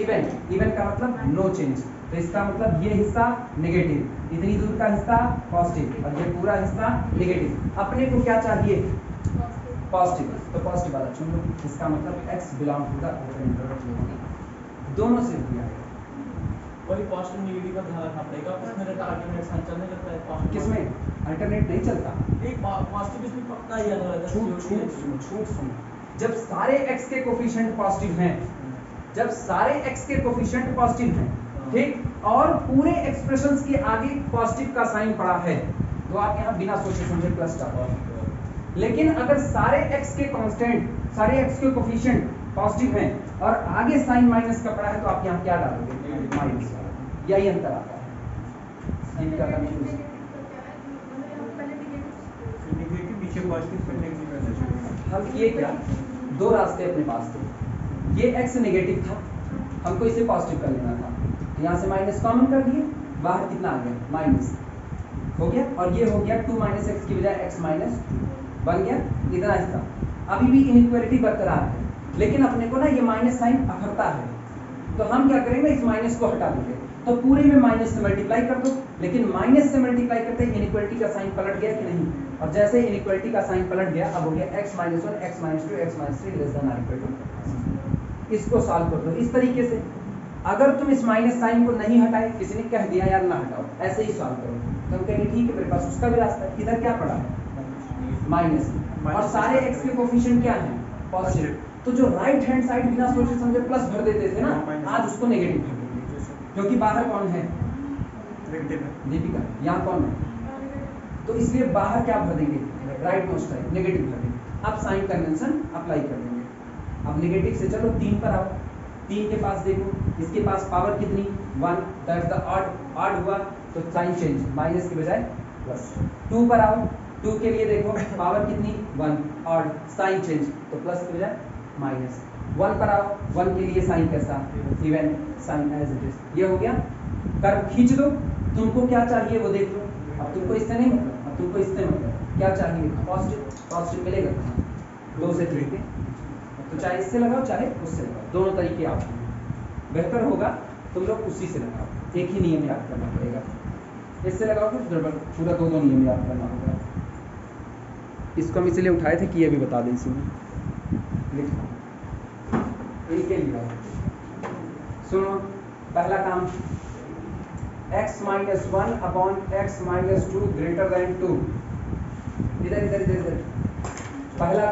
[SPEAKER 1] इवन। इवन का मतलब नो चेंज, तो इसका मतलब ये हिस्सा नेगेटिव, इतनी दूर का हिस्सा पॉजिटिव और ये पूरा हिस्सा नेगेटिव। अपने को क्या चाहिए, पॉजिटिव, तो पॉजिटिव वाला चुन लो। इसका मतलब x belong to the open interval, दोनों से दिया है।
[SPEAKER 3] वही पॉजिटिव नेगेटिव का ध्यान रखना पड़ेगा, उसमें रहता अल्टरनेट साइन चलने लगता है पॉजिटिव।
[SPEAKER 1] किसमें अल्टरनेट नहीं चलता,
[SPEAKER 3] एक पॉजिटिव इसमें पक्का ही आता है।
[SPEAKER 1] छूट सुनो, जब सारे x के कोफिशिएंट पॉजिटिव हैं, जब सारे x के कोफिशिएंट पॉजिटिव हैं, ठीक, और पूरे एक्सप्रेशंस के आगे पॉजिटिव का साइन पड़ा है, तो आप यहाँ बिना सोचे समझे प्लस डालो। लेकिन अगर सारे x के कांस्टेंट, सारे x के कोफिशिएंट पॉजिटिव हैं और आगे साइन माइनस का पड़ा है, तो आप यहाँ क्या डालोगे, माइनस। यही अंतर आता है इनका कंफ्यूजन।
[SPEAKER 4] पीछे पॉजिटिव फिर नेगेटिव।
[SPEAKER 1] हम ये क्या, 2 रास्ते अपने पास थे। ये x नेगेटिव था, हमको इसे पॉजिटिव कर लेना था, यहाँ से माइनस कॉमन कर दिए, बाहर कितना आ गया, माइनस हो गया। और ये हो गया 2 माइनस एक्स की बजाय x माइनस बन गया, इतना हिस्सा। अभी भी इनइक्वालिटी बरकरार है, लेकिन अपने को ना ये माइनस साइन अखरता है, तो हम क्या करेंगे, इस माइनस को हटा देंगे, तो पूरे में माइनस से मल्टीप्लाई कर दो। लेकिन माइनस से मल्टीप्लाई करते ही इनइक्वालिटी का साइन पलट गया कि नहीं, और जैसे इनइक्वालिटी का साइन पलट गया, अब हो गया x minus 1 x minus 2 x minus 3 less than or equal to. इसको सॉल्व कर दो इस तरीके से। अगर तुम इस माइनस साइन को नहीं हटाए, किसी ने कह दिया यार ना हटाओ, ऐसे ही सॉल्व करो, तो हम कहेंगे ठीक है मेरे पास उसका भी रास्ता है। इधर क्या पड़ा है, माइनस, और सारे x के कोफिशिएंट क्या हैं, पॉजिटिव। तो जो राइट हैंड साइड बिना सोचे समझे प्लस भर देते थे ना, आज उसको नेगेटिव भर देंगे, क्योंकि बाहर कौन है, दीपिका, यहाँ कौन है, तो इसलिए बाहर क्या भर देंगे, राइट मोस्ट साइड नेगेटिव भर देंगे। अब साइन कन्वेंशन अप्लाई कर देंगे। अब नेगेटिव से चलो 3 पर आओ, 3 के पास देखो, इसके पास पावर कितनी, 1, दैट्स द ऑड हुआ, तो साइन चेंज, माइनस के बजाय प्लस। 2 पर आओ, 2 के लिए देखो पावर कितनी, 1, ऑड, साइन चेंज, तो प्लस के बजाय माइनस। 1 पर आओ, 1 के लिए साइन कैसा, even, sign as it is. ये हो गया, कर्व खींच दो, तुमको क्या चाहिए वो देख लो। अब तुमको इससे नहीं मतलब, अब तुमको इससे मतलब क्या चाहिए, पॉजिटिव, पॉजिटिव मिलेगा कहाँ, 2 से 3 के, तो चाहे इससे लगाओ चाहे उससे लगाओ, दोनों तरीके आप बेहतर होगा तुम लोग उसी से लगाओ, एक ही नियम याद करना पड़ेगा। इससे लगाओ तो गड़बड़, पूरा 2 नियम याद करना होगा। इसको हम इसलिए उठाए थे कि ये भी बता दें, इसमें लिखना इनके लिए। सुनो, पहला काम, x minus 1 upon x minus 2 greater then 2। इधर इधर इधर इधर, पहला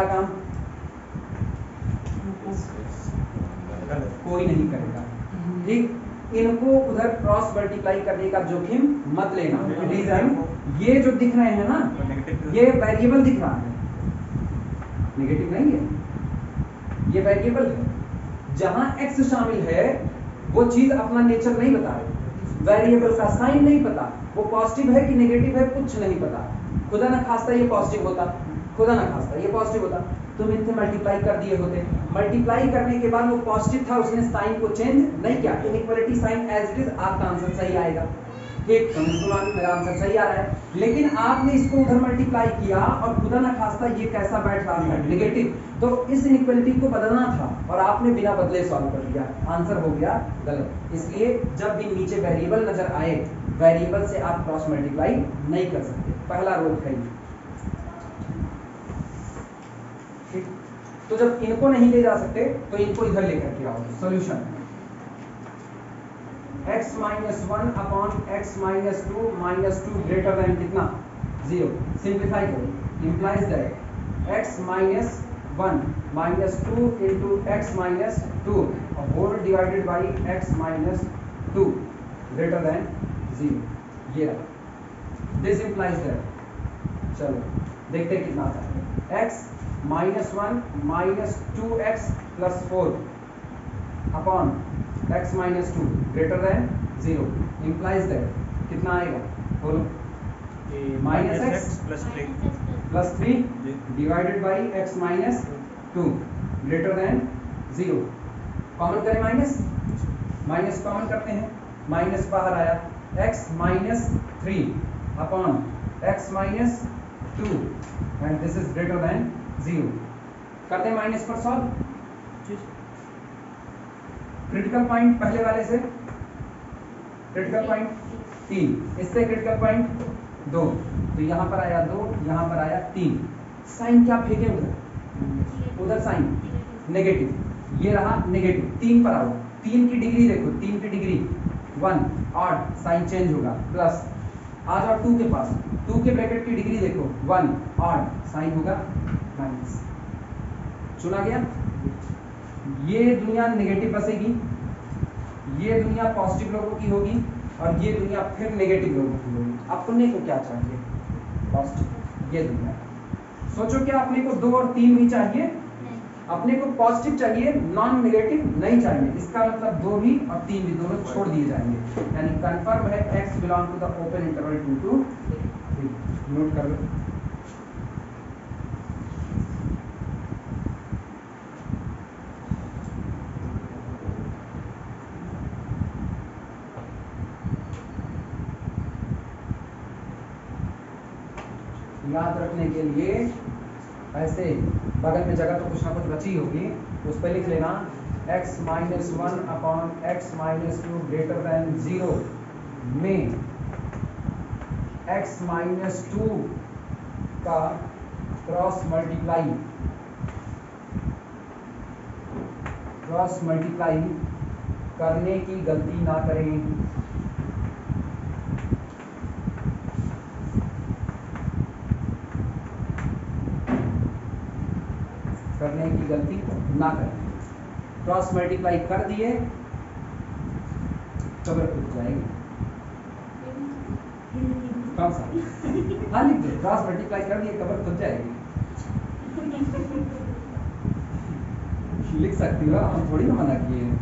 [SPEAKER 1] काम कोई नहीं करेगा, ठीक। इनको उधर क्रॉस मल्टीप्लाई करने का जोखिम मत लेना। रीजन, ये जो दिख रहे हैं ना, ये वेरिएबल दिख रहा है, नेगेटिव नहीं है, ये वेरिएबल है। जहां x शामिल है वो चीज अपना नेचर नहीं बता रही, वेरिएबल का साइन नहीं पता, वो पॉजिटिव है कि नेगेटिव है कुछ नहीं पता। खुदा ना खास्ता ये पॉजिटिव होता, खुदा ना खास्ता ये पॉजिटिव होता, तुम इनसे मल्टीप्लाई कर दिए होते। मल्टीप्लाई करने के बाद वो पॉजिटिव था, उसने साइन को चेंज नहीं किया, inequality sign as it is, आपका आंसर सही आएगा, ठीक। तो मेरा आंसर सही आ रहा है, लेकिन आपने इसको उधर मल्टीप्लाई किया और खुदा ना खास्ता ये कैसा बैठ रहा है, नेगेटिव, तो इस इनइक्वालिटी को बदलना था और आपने बिना बदले सॉल्व कर दिया, आंसर हो गया गलत। इसलिए जब भी नीचे वेरिएबल नजर आए, वेरिएबल से आप क्रॉस मल्टीप्लाई नहीं कर सकते, पहला रूल है। ठीक, तो जब इनको नहीं ले जा सकते तो इनको इधर लेकर के आओ। Solution, x minus 1 upon x minus 2 greater than कितना, 0। सिंप्लीफाई करो, implies that x minus 1 minus 2 into x minus 2 whole divided by x minus 2 greater than 0। ये रहा, दिस इंप्लाइज दैट। चलो देखते हैं कितना आता है। x minus 1 minus 2x plus 4 upon x minus 2 greater than 0 implies that कितना आएगा, बोलो, minus x plus 3 divided by x minus 2 greater than 0। Common करें, माइनस माइनस कॉमन करते हैं, माइनस बाहर आया x minus 3 upon x minus 2 and this is greater than 0. करते हैं माइनस पर सॉल्व. क्रिटिकल पॉइंट पहले वाले से क्रिटिकल पॉइंट 3, इससे क्रिटिकल पॉइंट 2, तो यहाँ पर आया 2, यहाँ पर आया 3. साइन क्या फेंके उधर साइन नेगेटिव, ये रहा नेगेटिव. 3 पर आओ, 3 की डिग्री देखो, 3 की डिग्री 1 ऑड, साइन चेंज होगा प्लस. आ जाओ 2 के पास, 2 के ब्रैकेट की डिग्री देखो 1 ऑड, साइन होगा माइनस. सुना गया? ये दुनिया नेगेटिव बसेगी, ये दुनिया पॉजिटिव लोगों की होगी और ये दुनिया फिर नेगेटिव लोगों की होगी. अपने को क्या चाहिए? पॉजिटिव. ये दुनिया सोचो, क्या अपने को 2 और 3 भी चाहिए? अपने को पॉजिटिव चाहिए, नॉन नेगेटिव नहीं चाहिए. इसका मतलब 2 भी और 3 भी दोनों छोड़ दिए जाएंगे. यानी कंफर्म है x belong to the open interval 2 to 3. Note कर लो. याद रखने के लिए ऐसे बगल में जगह तो कुछ ना कुछ बची होगी, उस पर लिख लेना x minus 1 upon x minus 2 greater than 0 में x माइनस 2 का क्रॉस मल्टीप्लाई करने की गलती ना करें. करने की गलती ना करें. क्रॉस मल्टीप्लाई कर दिए कबर खुद जाएगी. कौन सा? हाँ लिख दो, क्रॉस मल्टीप्लाई कर दिए कबर खुद जाएगी. लिख सकती हो, हम थोड़ी ना मना किए हैं.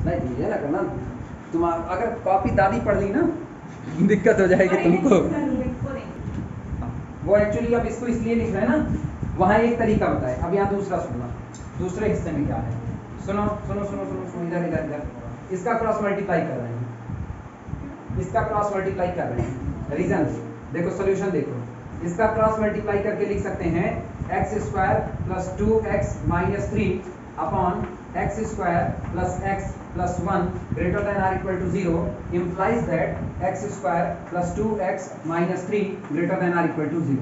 [SPEAKER 1] नहीं ये ना करना, तुम अगर कॉपी दादी पढ़ ली ना दिक्कत हो जाएगी तुमको. वो एक्चुअली अब इसको इसलिए लिख रहे हैं ना, वहाँ एक तरीका बताए. अब यहाँ दूसरा सुनना, दूसरे हिस्से में क्या है. सुनो सुनो सुनो सुनो सुनो, इधर इधर इधर. इसका क्रॉस मल्टीप्लाई कर रहे हैं, इसका क्रॉस मल्टीप्लाई कर रहे हैं. रीजन देखो, सोल्यूशन देखो. इसका क्रॉस मल्टीप्लाई करके लिख सकते हैं x square plus 2x minus 3 upon x square plus x plus 1 greater than or equal to 0 implies that x square plus 2x minus 3 greater than or equal to 0.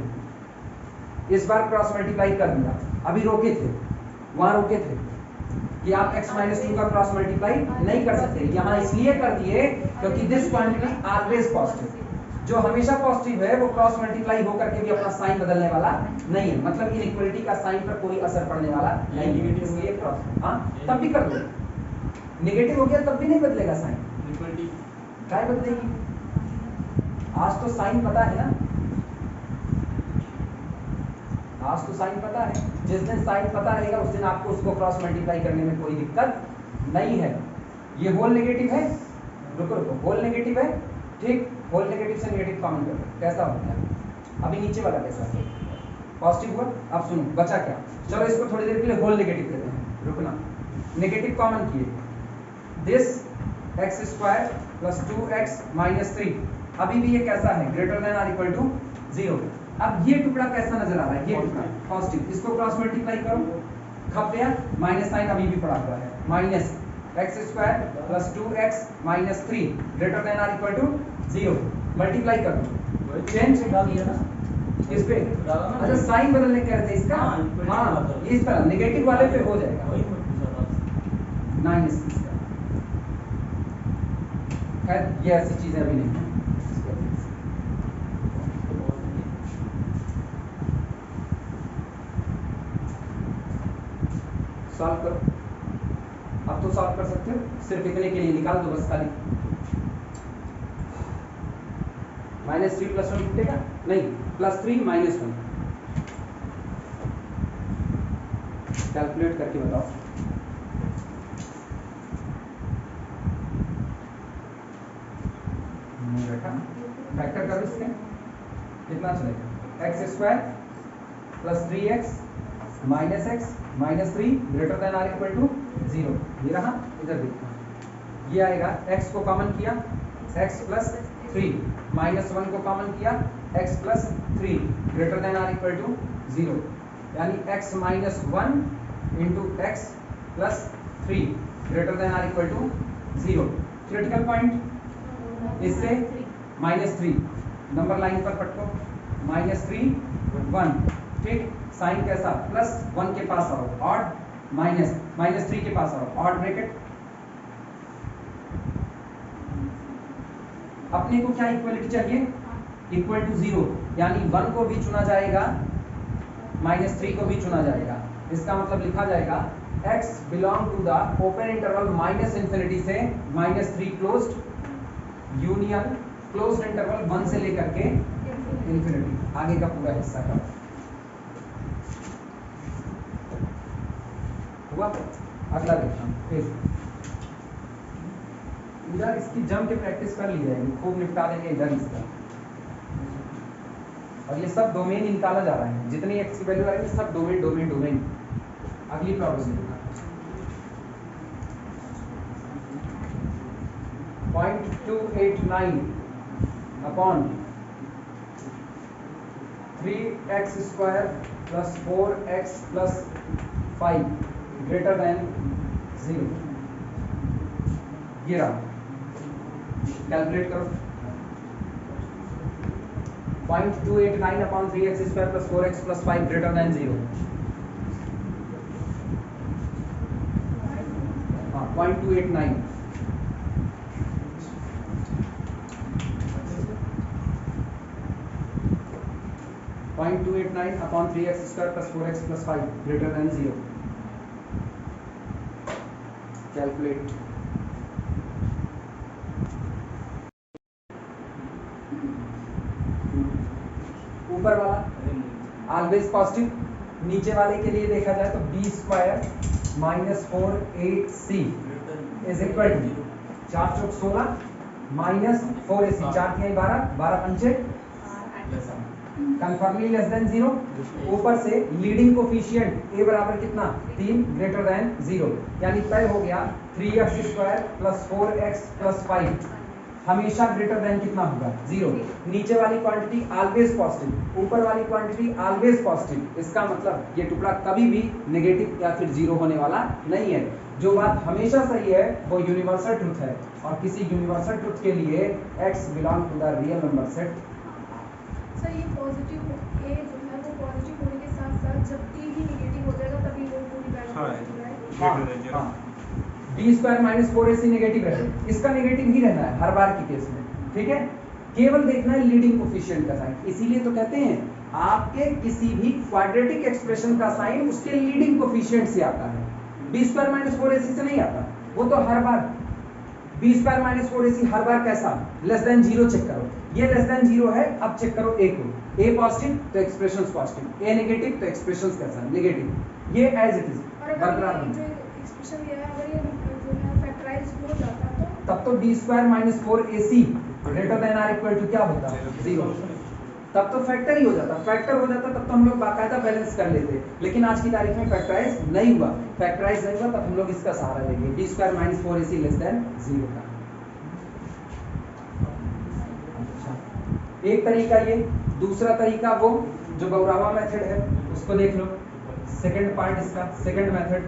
[SPEAKER 1] इस बार cross multiply कर दिया. अभी रोके थे, वहां रोके थे कि आप x माइनस 2 का क्रॉस मल्टीप्लाई नहीं कर सकते. यहाँ इसलिए कर दिए क्योंकि दिस क्वांटिटी ऑलवेज पॉजिटिव. जो हमेशा पॉजिटिव है वो क्रॉस मल्टीप्लाई होकर के भी अपना साइन बदलने वाला नहीं है. मतलब इनइक्वालिटी का साइन पर कोई असर पड़ने वाला नहीं है. इसलिए क्रॉस, हाँ तब भी कर दो. नेगेटिव हो गया तब भी नहीं बदलेगा साइन. क्या बदलेगी? आज तो साइन पता है ना, आज तो साइन पता है. जिस दिन साइन पता रहेगा उस दिन आपको उसको क्रॉस मल्टीप्लाई करने में कोई दिक्कत नहीं है. ये होल नेगेटिव है, रुको रुको, होल नेगेटिव है, ठीक. होल नेगेटिव से नेगेटिव कॉमन कर दो, कैसा हो गया? अभी नीचे वाला कैसा है? पॉजिटिव हुआ. अब सुनो बचा क्या. चलो इसको थोड़ी देर के लिए होल नेगेटिव देते हैं. रुकना, नेगेटिव कॉमन किए. This x square plus 2x minus 3, अभी भी ये कैसा है? Greater than or equal to 0. अब ये टुकड़ा कैसा नजर आ रहा है? ये टुकड़ा पॉजिटिव. इसको क्रॉस मल्टीप्लाई करो, खप गया. माइनस साइन अभी भी पड़ा हुआ है. Minus x square plus 2x minus 3 greater than or equal to 0. Multiply कर दो, चेंज डाल दिया ना इस पे. अच्छा साइन बदलने कह रहे थे इसका. हाँ इस तरह नेगेटिव वाले पे हो जाएगा माइनस. खैर ये ऐसी चीजें अभी नहीं है. सॉल्व करो. अब तो सॉल्व कर सकते हो, सिर्फ इतने के लिए निकाल दो बस खाली. माइनस 3 प्लस 1 टूटेगा नहीं, प्लस 3 माइनस 1. कैलकुलेट करके बताओ. फैक्टर कर इसके कितना चलेगा? X square plus 3x minus x minus 3 greater than or equal to 0. ये रहा. इधर देखो ये आएगा x को कॉमन किया x प्लस 3 -1 को कॉमन किया x plus 3 greater than or equal to 0 यानी x minus 1 into x plus 3 greater than or equal to 0। Critical point इससे -3 नंबर लाइन पर पटको -3 1 ठीक। साइन कैसा +1 के पास आओ ऑड -3 के पास आओ ऑड ब्रैकेट। अपने को क्या इक्वलिटी चाहिए इक्वल टू 0 यानी 1 को भी चुना जाएगा -3 को भी चुना जाएगा। इसका मतलब लिखा जाएगा x belong to the open interval -∞ से -3 क्लोज्ड यूनियन क्लोज्ड इंटरवल 1 से लेकर के इंफिनिटी आगे का पूरा हिस्सा का हुआ। अगला देखना फिर इधर इसकी जम के प्रैक्टिस कर ली जाएगी, खूब निपटा देंगे इधर इसका। और ये सब डोमेन निकाला जा रहा है, जितनी एक्स की वैल्यू आएगी सब डोमेन डोमेन डोमेन। अगली प्रॉब्लम देखना 0.289 upon 3x square plus 4x plus 5 greater than 0। ये रहा, कैलकुलेट करो 0.289 upon 3x square plus 4x plus 5 greater than 0। हाँ 0.289 0.289 upon 3x square plus 4x plus 5 greater than 0। Calculate ऊपर वाला ऑलवेज पॉजिटिव, नीचे वाले के लिए देखा जाए तो b square minus 4ac is equal to 4 चौक 16 माइनस 4ac 4 तिहाई 12 12 पंचे कन्फर्मली लेस देन 0। ऊपर से लीडिंग कोफिशिएंट a बराबर कितना 3 ग्रेटर देन 0 यानी तय हो गया 3x square plus 4x plus 5 हमेशा ग्रेटर देन कितना होगा 0। नीचे वाली क्वांटिटी ऑलवेज पॉजिटिव, ऊपर वाली क्वांटिटी ऑलवेज पॉजिटिव। इसका मतलब ये टुकड़ा कभी भी नेगेटिव या फिर 0 होने वाला नहीं है। जो बात हमेशा सही है वो यूनिवर्सल ट्रुथ है, और किसी यूनिवर्सल ट्रुथ के लिए x belong to the real number set.
[SPEAKER 5] Sir ये पॉजिटिव a जो है वो पॉजिटिव होने के साथ साथ जब t भी नेगेटिव हो जाएगा तभी वो पूरी वैल्यू
[SPEAKER 4] हाँ,
[SPEAKER 5] हो
[SPEAKER 1] हाँ, b square minus 4ac negative है, इसका नेगेटिव ही रहना है हर बार के केस में, ठीक है। केवल देखना है लीडिंग कोफिशिएंट का साइन। इसीलिए तो कहते हैं आपके किसी भी क्वाड्रेटिक एक्सप्रेशन का साइन उसके लीडिंग कोफिशिएंट से आता है, b स्क्वायर माइनस 4ac से नहीं आता। वो तो हर बार b स्क्वायर माइनस 4ac हर बार कैसा लेस देन 0 चेक करो, ये लेस देन 0 है। अब चेक करो a को, a पॉजिटिव तो एक्सप्रेशंस पॉजिटिव, a नेगेटिव तो एक्सप्रेशंस कैसा नेगेटिव। ये एज इट इज बरकरार है।
[SPEAKER 5] एक्सप्रेशन ये है अगर ये जो है फैक्टराइज हो जाता तो
[SPEAKER 1] तब तो b square minus 4ac greater than or equal to क्या होता 0। तब तो फैक्टर ही हो जाता, फैक्टर हो जाता तब तो हम लोग बाकायदा बैलेंस कर लेते। लेकिन आज की तारीख में फैक्टराइज नहीं हुआ, फैक्टराइज नहीं हुआ तब हम लोग इसका सहारा लेंगे b square minus 4ac less than 0 का। एक तरीका ये, दूसरा तरीका वो जो गौरावा मेथड है उसको देख लो। सेकंड पार्ट इसका, सेकंड मेथड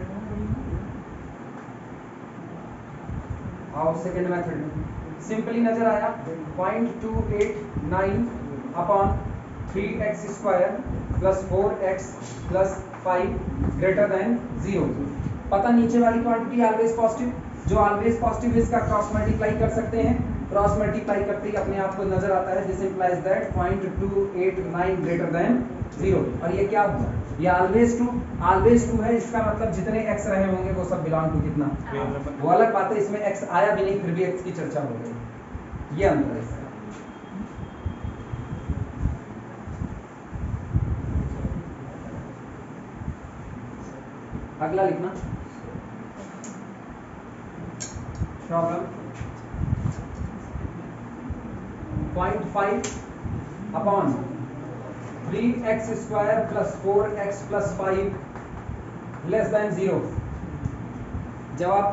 [SPEAKER 1] आओ। सेकंड मेथड में सिंपली नजर आया 0.289 upon 3x square plus 4x plus 5 greater than 0। पता नीचे वाली क्वांटिटी ऑलवेज पॉजिटिव, जो ऑलवेज पॉजिटिव है इसका क्रॉस मल्टीप्लाई कर सकते हैं। क्रॉस मल्टीप्लाई करते ही अपने आप को नजर आता है this implies that 0.289 greater than 0। और ये क्या हुआ, ये ऑलवेज ट्रू है। इसका मतलब जितने x रहे होंगे वो सब बिलोंग टू कितना, वो अलग बात है। इसमें x आया भी नहीं फिर भी x की चर्चा हो गई, ये अंतर है इसका। अगला लिखना problem 0.5 upon 3x square plus 4x plus 5 less than 0। जवाब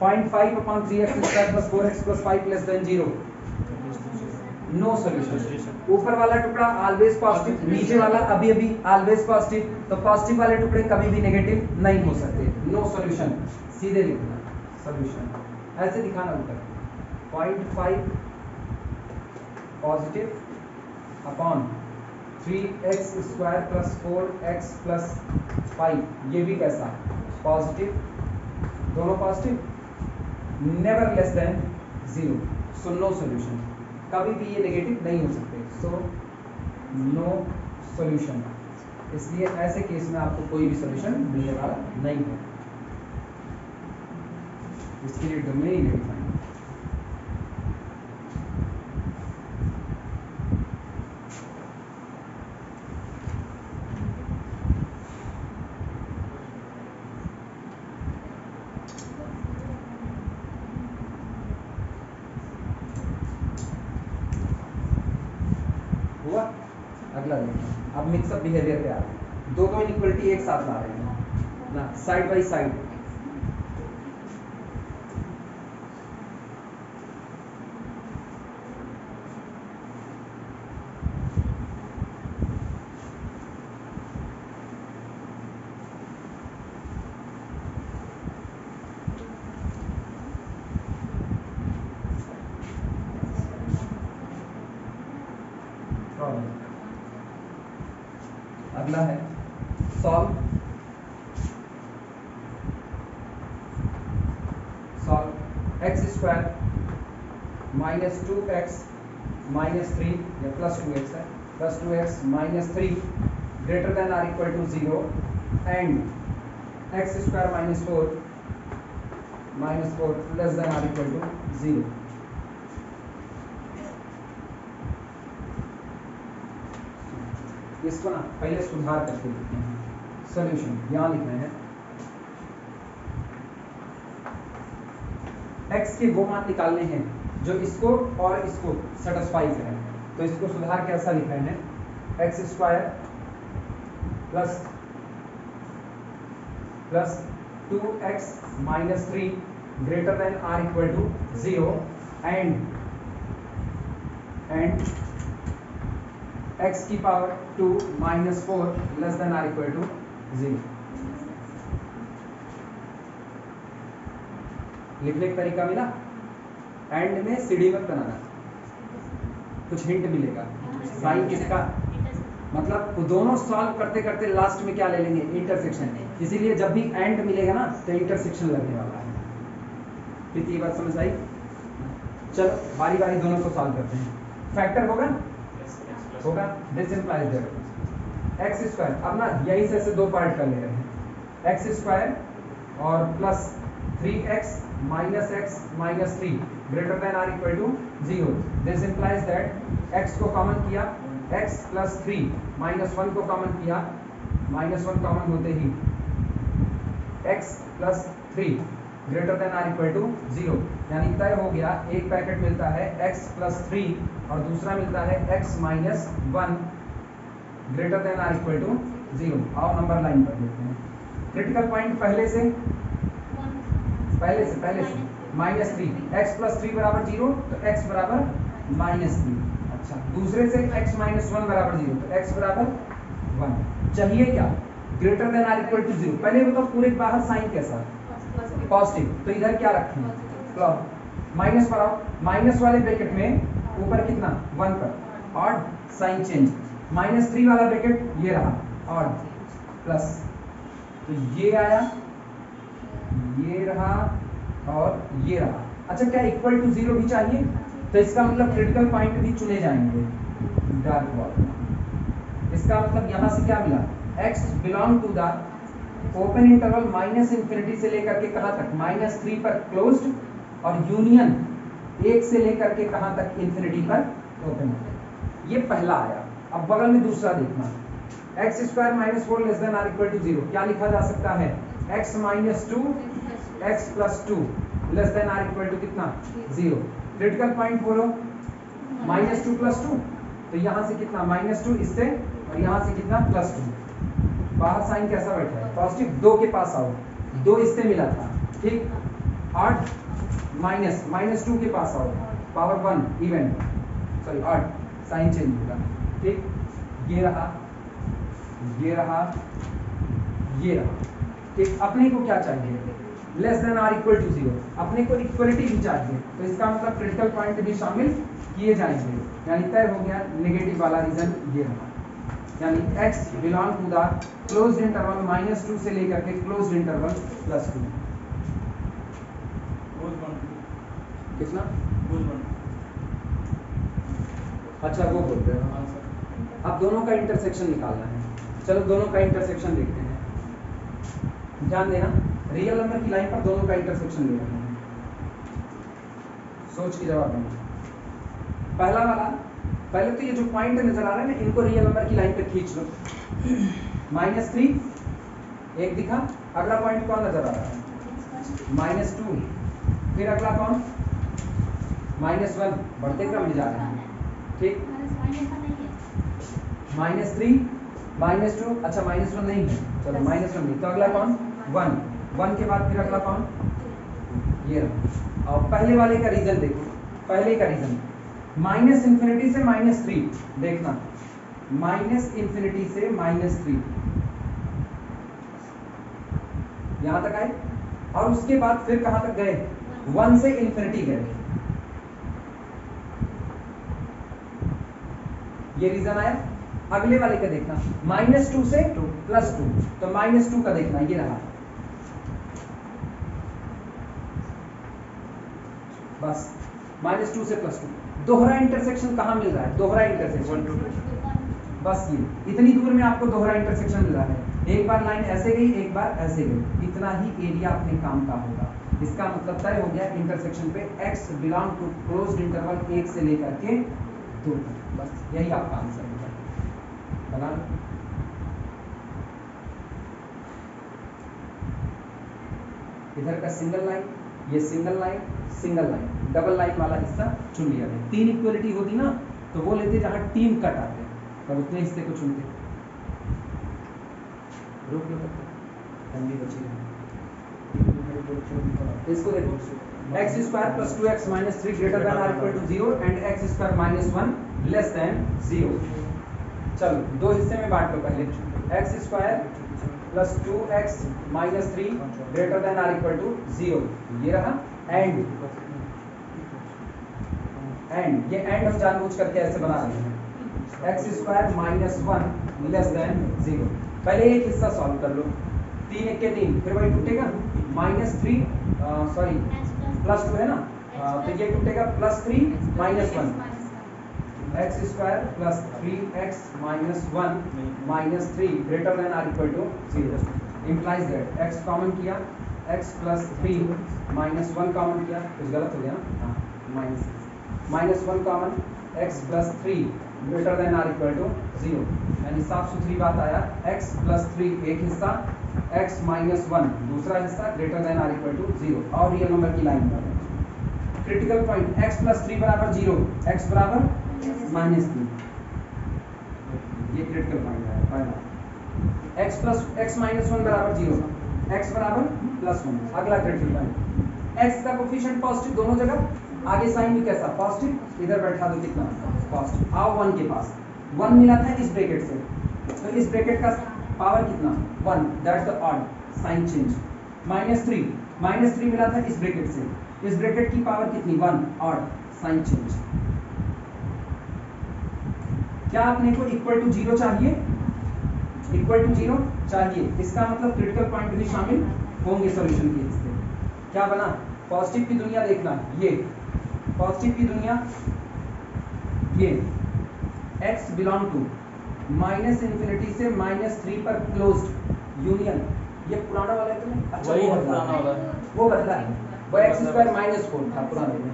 [SPEAKER 1] 0.5 upon 3x square plus 4x plus 5 less than 0, no solution. ऊपर वाला टुकड़ा ऑलवेज पॉजिटिव, नीचे वाला अभी अभी ऑलवेज पॉजिटिव, तो पॉजिटिव वाले टुकड़े कभी भी नेगेटिव नहीं हो सकते, नो सॉल्यूशन। सीधे लिखना सॉल्यूशन, ऐसे दिखाना ऊपर 0.5 positive upon 3x square plus 4x plus 5, ये भी कैसा पॉजिटिव, दोनों positive, never less than 0, so no solution. कभी भी ये नेगेटिव नहीं हो सकते, सो नो सॉल्यूशन। इसलिए ऐसे केस में आपको कोई भी सॉल्यूशन मिलने वाला नहीं है। इसके लिए डोमेन डिफाइन हुआ। अगला देखो, अब मिक्सअप बिहेवियर पे आ रहे हैं, दो इनइक्वलिटी एक साथ ला रहे हैं ना, साइड बाई साइड। अगला है solve x square minus 2x minus 3 या प्लस 2x है, plus 2x minus 3 greater than or equal to 0 and x square minus 4 less than or equal to 0। इसको ना पहले सुधार करके लिखते हैं। सॉल्यूशन यहाँ लिखना है, x के वो मान निकालने हैं जो इसको और इसको सेटिस्फाई करें। तो इसको सुधार कैसा लिखना है, x square plus 2x minus 3 greater than or equal to 0 and x की power 2 minus 4 less than or equal to 0। लिखने का तरीका मिला, एंड में सीढ़ी मत बनाना, कुछ हिंट मिलेगा। साइन किसका, मतलब दोनों सॉल्व करते करते लास्ट में क्या ले लेंगे, इंटरसेक्शन। इसीलिए जब भी एंड मिलेगा ना तो इंटरसेक्शन लगने वाला है। कितनी बात समझ आई? चलो बारी बारी दोनों को सॉल्व करते हैं। फैक्टर होगा this implies that x square, अब ना यही से ऐसे दो पार्ट कर ले रहे हैं, एक्स स्क्वायर और plus 3x minus 3 greater than or equal to 0। This implies that x को कॉमन किया, x प्लस 3 माइनस 1 को कॉमन किया, माइनस 1 कॉमन होते ही x plus 3 greater than or equal to 0, यानी तय हो गया। एक पैकेट मिलता है x प्लस 3 और दूसरा मिलता है x minus 1 greater than or equal to 0। आओ नंबर लाइन पर देखते हैं। क्रिटिकल पॉइंट पहले से माइनस 3, x प्लस 3 बराबर 0 तो x बराबर माइनस 3। अच्छा, दूसरे से x माइनस 1 बराबर 0 तो x बराबर 1। चाहिए क्या, greater than or equal to 0। पहले बताओ पूरे बाहर साइन कैसा, पॉजिटिव, तो इधर क्या रखें, प्लस। माइनस पर आओ, माइनस वाले ब्रैकेट में ऊपर कितना 1 पर, ऑड, साइन चेंज। माइनस 3 वाला ब्रैकेट ये रहा, ऑड, प्लस, तो ये आया, ये रहा और ये रहा। अच्छा, क्या इक्वल टू 0 भी चाहिए, तो इसका मतलब क्रिटिकल पॉइंट भी चुने जाएंगे डार्क बॉक्स। इसका मतलब यहां से क्या मिला, x belong to the open interval minus infinity से लेकर के कहां तक, माइनस 3 पर क्लोज्ड, और यूनियन 1 से लेकर के कहां तक, इंफिनिटी पर ओपन। ये पहला आया। अब बगल में दूसरा देखना, x square minus 4 less than or equal to 0। क्या लिखा जा सकता है, x minus 2 x plus 2 less than or equal to कितना, 0। क्रिटिकल पॉइंट बोलो, माइनस 2 प्लस 2, तो यहां से कितना माइनस 2 इससे, और यहां से कितना प्लस 2। बाहर साइन कैसा बैठा है, पॉजिटिव। 2 के पास आओ, 2 इससे मिला था, ठीक, ऑड माइनस -2 के पास आओ, power 1 even, sorry odd, sign change होगा, ठीक। ये रहा, ये रहा, ये रहा, ठीक। अपने को क्या चाहिए? Less than or equal to 0, अपने को इक्वलिटी भी चाहिए, तो इसका मतलब क्रिटिकल पॉइंट भी शामिल किए जाएंगे, यानी तय हो गया नेगेटिव वाला रीजन ये रहा, यानी x belong to the closed interval -2 से लेकर के क्लोज्ड इंटरवल +2। कितना? अच्छा वो बोल रहे हो। अब दोनों का इंटरसेक्शन निकालना है, चलो दोनों का इंटरसेक्शन देखते हैं। ध्यान देना, रियल नंबर की लाइन पर दोनों का इंटरसेक्शन ले रहे हैं, सोच के जवाब देना। पहला वाला, पहले तो ये जो पॉइंट नजर आ रहा है ना, इनको रियल नंबर की लाइन पे खींच लो। -3 एक दिखा, अगला पॉइंट कौन नजर आ रहा है? -2, फिर अगला कौन? -1, बढ़ते क्रम में जा रहे हैं, ठीक। -3 -2, अच्छा -1 नहीं है, चलो -1 नहीं, तो अगला कौन? 1 के बाद फिर अगला कौन? ये रहा। और पहले वाले का रीजन देखो, पहले का रीजन -∞ से -3, देखना -∞ से -3 यहां तक आए, और उसके बाद फिर कहां तक गए? 1 से ∞ गए, ये रीजन आया। अगले वाले का देखना, -2 से +2, तो -2 का देखना, ये रहा, बस -2 से +2। दोहरा इंटरसेक्शन कहाँ मिल रहा है? दोहरा इंटरसेक्शन, बस ये इतनी दूर में आपको दोहरा इंटरसेक्शन मिल रहा है, एक बार लाइन ऐसे गई, एक बार ऐसे गई, इतना ही एरिया अपने काम का होगा। इसका मतलब तय हो गया इंटरसेक्शन पे x belong to closed interval 1 से लेकर के 2 तक, बस यही आपका आंसर होगा, बना लो। इधर का सिंगल लाइन, ये single line, single line, double line वाला हिस्सा चुन लिया गया। 3 इक्वलिटी होती ना तो वो लेते जहां टीम कट आते, तब उतने हिस्से को चुनते। रोक लो तब तक, ठंडी बची है। इसको देखो, x² + 2x - 3 greater than or equal to 0 and x² - 1 less than 0। चलो दो हिस्से में बांट लो पहले, x² + 2x - 3 greater than or equal to 0, ये रहा, एंड ये एंड हम जानबूझ करके ऐसे बना रहे हैं, x² - 1 less than 0। पहले एक हिस्सा सॉल्व कर लो, 3 1 के 3, फिर वही टूटेगा, -3 सॉरी +2 है ना, तो ये टूटेगा +3 - 1, x² + 3x - 1 - 3 greater than or equal to 0 implies that x common किया, x + 3 - 1 कॉमन किया, कुछ गलत हो गया ना, हाँ, -1 common, x + 3 greater than or equal to 0, यानी साफ सुथरी बात आया, x + 3 एक हिस्सा, x - 1 दूसरा हिस्सा, greater than or equal to 0, और रियल नंबर की लाइन पर क्रिटिकल पॉइंट x + 3 = 0, x = -3, ये क्रिटिकल पॉइंट है पहला। x + x - 1 = 0, x = +1, अगला क्रिटिकल पॉइंट, x का कोफिशिएंट पॉजिटिव दोनों जगह, आगे साइन भी कैसा? पॉजिटिव, इधर बैठा दो, कितना? पॉजिटिव। आओ 1 के पास, 1 मिला था इस ब्रैकेट से, तो इस ब्रैकेट का पावर कितना? 1, that's the odd, sign change. -3 मिला था इस ब्रैकेट से, इस ब्रैकेट की पावर कितनी? 1, ऑड, साइन चेंज। क्या अपने को इक्वल टू 0 चाहिए? इक्वल टू 0 चाहिए, इसका मतलब क्रिटिकल पॉइंट भी शामिल होंगे सॉल्यूशन के हिस्से। क्या बना? पॉजिटिव की दुनिया देखना, ये पॉजिटिव की दुनिया, ये x बिलोंग टू -∞ से -3 पर क्लोज्ड यूनियन, ये पुराना वाला है तो नहीं, अच्छा
[SPEAKER 3] वही
[SPEAKER 1] वो
[SPEAKER 3] है,
[SPEAKER 1] बदला
[SPEAKER 3] पुराना वाला है।
[SPEAKER 1] वो बदला है, वो x² -4 था पुराने में,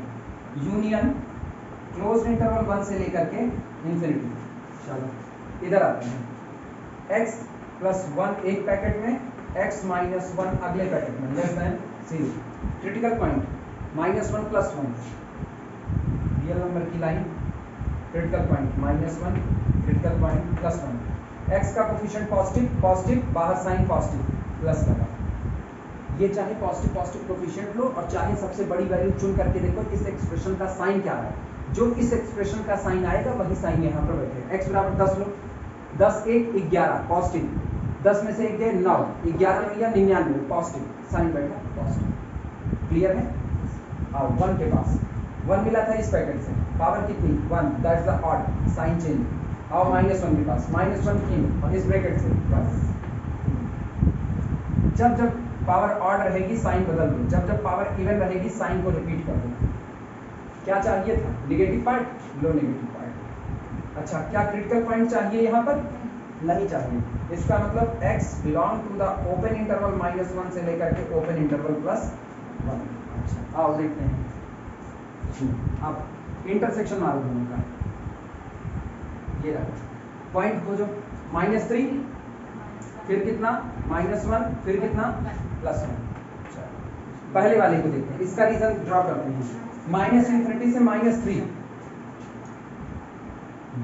[SPEAKER 1] यूनियन क्लोज्ड इंटरवल 1 से लेकर के इन्फिनिटी। चलो इधर आते हैं, x + 1 एक पैकेट में, x - 1 अगले पैकेट में, less than 0। Critical point -1 + 1, real number की line, critical point -1, critical point +1, x का कोफिशिएंट पॉजिटिव, बाहर साइन पॉजिटिव, प्लस लगा, ये चाहे पॉजिटिव पॉजिटिव कोफिशिएंट लो और चाहे सबसे बड़ी वैल्यू चुन करके देखो इस एक्सप्रेशन का साइन क्या है। जो इस एक्सप्रेशन का साइन आएगा वही साइन यहाँ पर बैठेगा। x बराबर 10 लो, 10 1 11 पॉजिटिव, 10 में से 1 गए 9, 11 में या 99 पॉजिटिव, साइन बैठा पॉजिटिव। क्लियर है? आओ 1 के पास 1 मिला था इस पैकेट से, पावर कितनी 1, that's the odd, sign change. आओ -1 के पास -1 क्यों और इस ब्रैकेट से बस। जब जब पावर ऑड रहेगी साइन बदल दो, जब जब पावर इवन रहेगी साइन को रिपीट कर दो। क्या चाहिए था? नेगेटिव पार्ट, लो नेगेटिव पार्ट। अच्छा, क्या क्रिटिकल पॉइंट चाहिए यहाँ पर? नहीं चाहिए। इसका मतलब x belong to the open interval -1 से लेकर के ओपन इंटरवल +1। अच्छा, आओ देखते हैं। अब इंटरसेक्शन मारो दोनों का, ये रहा पॉइंट खोजो। -3 फिर कितना -1 फिर कितना +1। पहले वाले को देखते हैं, इसका रीजन ड्रॉ करते हैं। -∞ से -3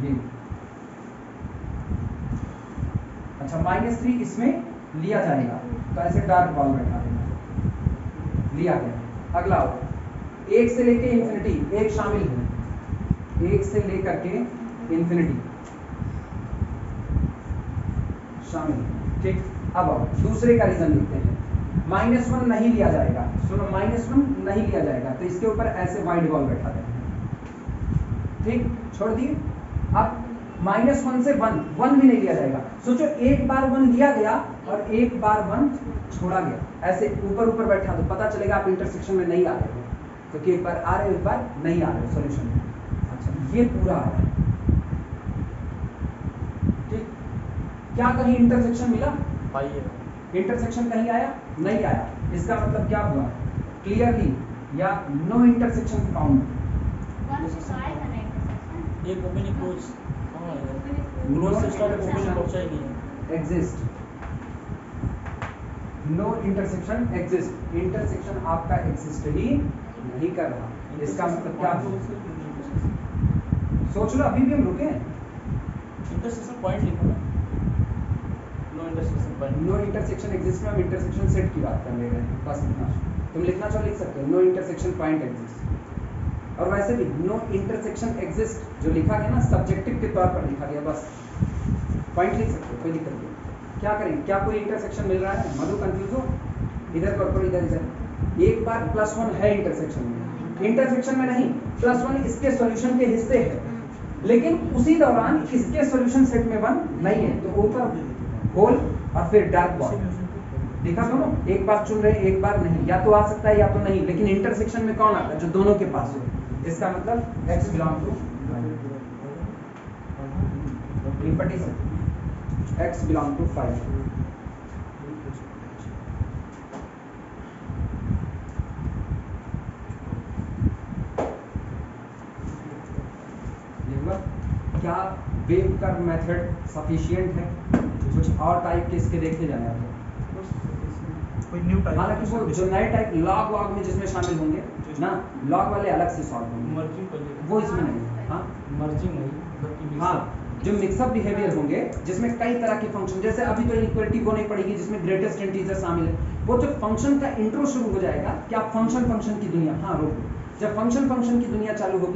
[SPEAKER 1] ये। अच्छा, -3 इसमें लिया जाएगा तो ऐसे डार्क बॉल बैठा देना, लिया गया। अगला 1 से लेके इन्फिनिटी, 1 शामिल है, 1 से लेकर के इन्फिनिटी शामिल, ठीक। अब आओ दूसरे का रीजन लिखते हैं। -1 नहीं लिया जाएगा, सुनो -1 नहीं लिया जाएगा तो इसके ऊपर ऐसे वाइड बॉल बैठा देंगे, ठीक, छोड़ दिए। अब -1 से 1 भी नहीं लिया जाएगा। सोचो एक बार 1 लिया गया और एक बार 1 छोड़ा गया, ऐसे ऊपर ऊपर बैठा तो पता चलेगा आप इंटरसेक्शन में नहीं आ रहे हो, क्योंकि एक बार आ रहे हो एक बार नहीं आ रहे हो सॉल्यूशन में। अच्छा, ये पूरा आ रहा है, ठीक। क्या कहीं इंटरसेक्शन मिला? इंटरसेक्शन कहीं आया? नहीं आया। इसका मतलब क्या हुआ? क्लियरली या नो इंटरसेक्शन फाउंड।
[SPEAKER 3] ये ओपन क्लोज कहां है? क्लोज से स्टार्ट ओपन पहुंचा ही नहीं है।
[SPEAKER 1] Exist, no intersection exist, intersection आपका एग्जिस्ट ही नहीं कर रहा। इसका मतलब क्या हुआ? सोच लो, अभी भी हम रुके हैं।
[SPEAKER 3] इंटरसेक्शन पॉइंट लिखो ना, no intersection point.
[SPEAKER 1] No intersection exist में हम इंटरसेक्शन सेट की बात कर रहे हैं, बस इतना। तुम लिखना चाहो लिख सकते हो, नो इंटरसेक्शन पॉइंट एग्जिस्ट। और वैसे भी नो इंटरसेक्शन एग्जिस्ट जो लिखा गया ना सब्जेक्टिव के तौर पर लिखा गया, बस पॉइंट लिख सकते हो, कोई दिक्कत नहीं। क्या करें? क्या कोई इंटरसेक्शन मिल रहा है? मधु कंफ्यूज हो? इधर कर, इधर एक बार +1 है इंटरसेक्शन में, इंटरसेक्शन में नहीं, +1 इसके सॉल्यूशन के हिस्से है, लेकिन उसी दौरान इसके सॉल्यूशन सेट में 1 नहीं है, तो ऊपर होल और फिर डार्क बॉल देखा दोनों, एक बार चुन रहे एक बार नहीं, या तो आ सकता है या तो नहीं, लेकिन इंटरसेक्शन में कौन आता है? जो दोनों के पास हो। इसका मतलब x belong to repetition, x belong to 5। क्या वेव कर्व मेथड सफिशिएंट है? कुछ और टाइप के इसके देखे जाए आपको।
[SPEAKER 4] कोई न्यू टाइप,
[SPEAKER 1] हालांकि वो जो नए टाइप लॉग वॉग में जिसमें शामिल होंगे ना, लॉग वाले अलग से सॉल्व होंगे,
[SPEAKER 3] मर्जिंग कर ले,
[SPEAKER 1] वो इसमें नहीं। हाँ
[SPEAKER 3] मर्जिंग नहीं बल्कि
[SPEAKER 1] हाँ, जो मिक्सअप बिहेवियर होंगे जिसमें कई तरह के फंक्शन, जैसे अभी तो इनइक्वालिटी वो नहीं पड़ेगी जिसमें ग्रेटेस्ट इंटीजर शामिल है, वो जो फंक्शन का इंट्रो शुरू हो जाएगा, क्या फंक्शन की दुनिया, हाँ रोको, जब फंक्शन की दुनिया चालू होगी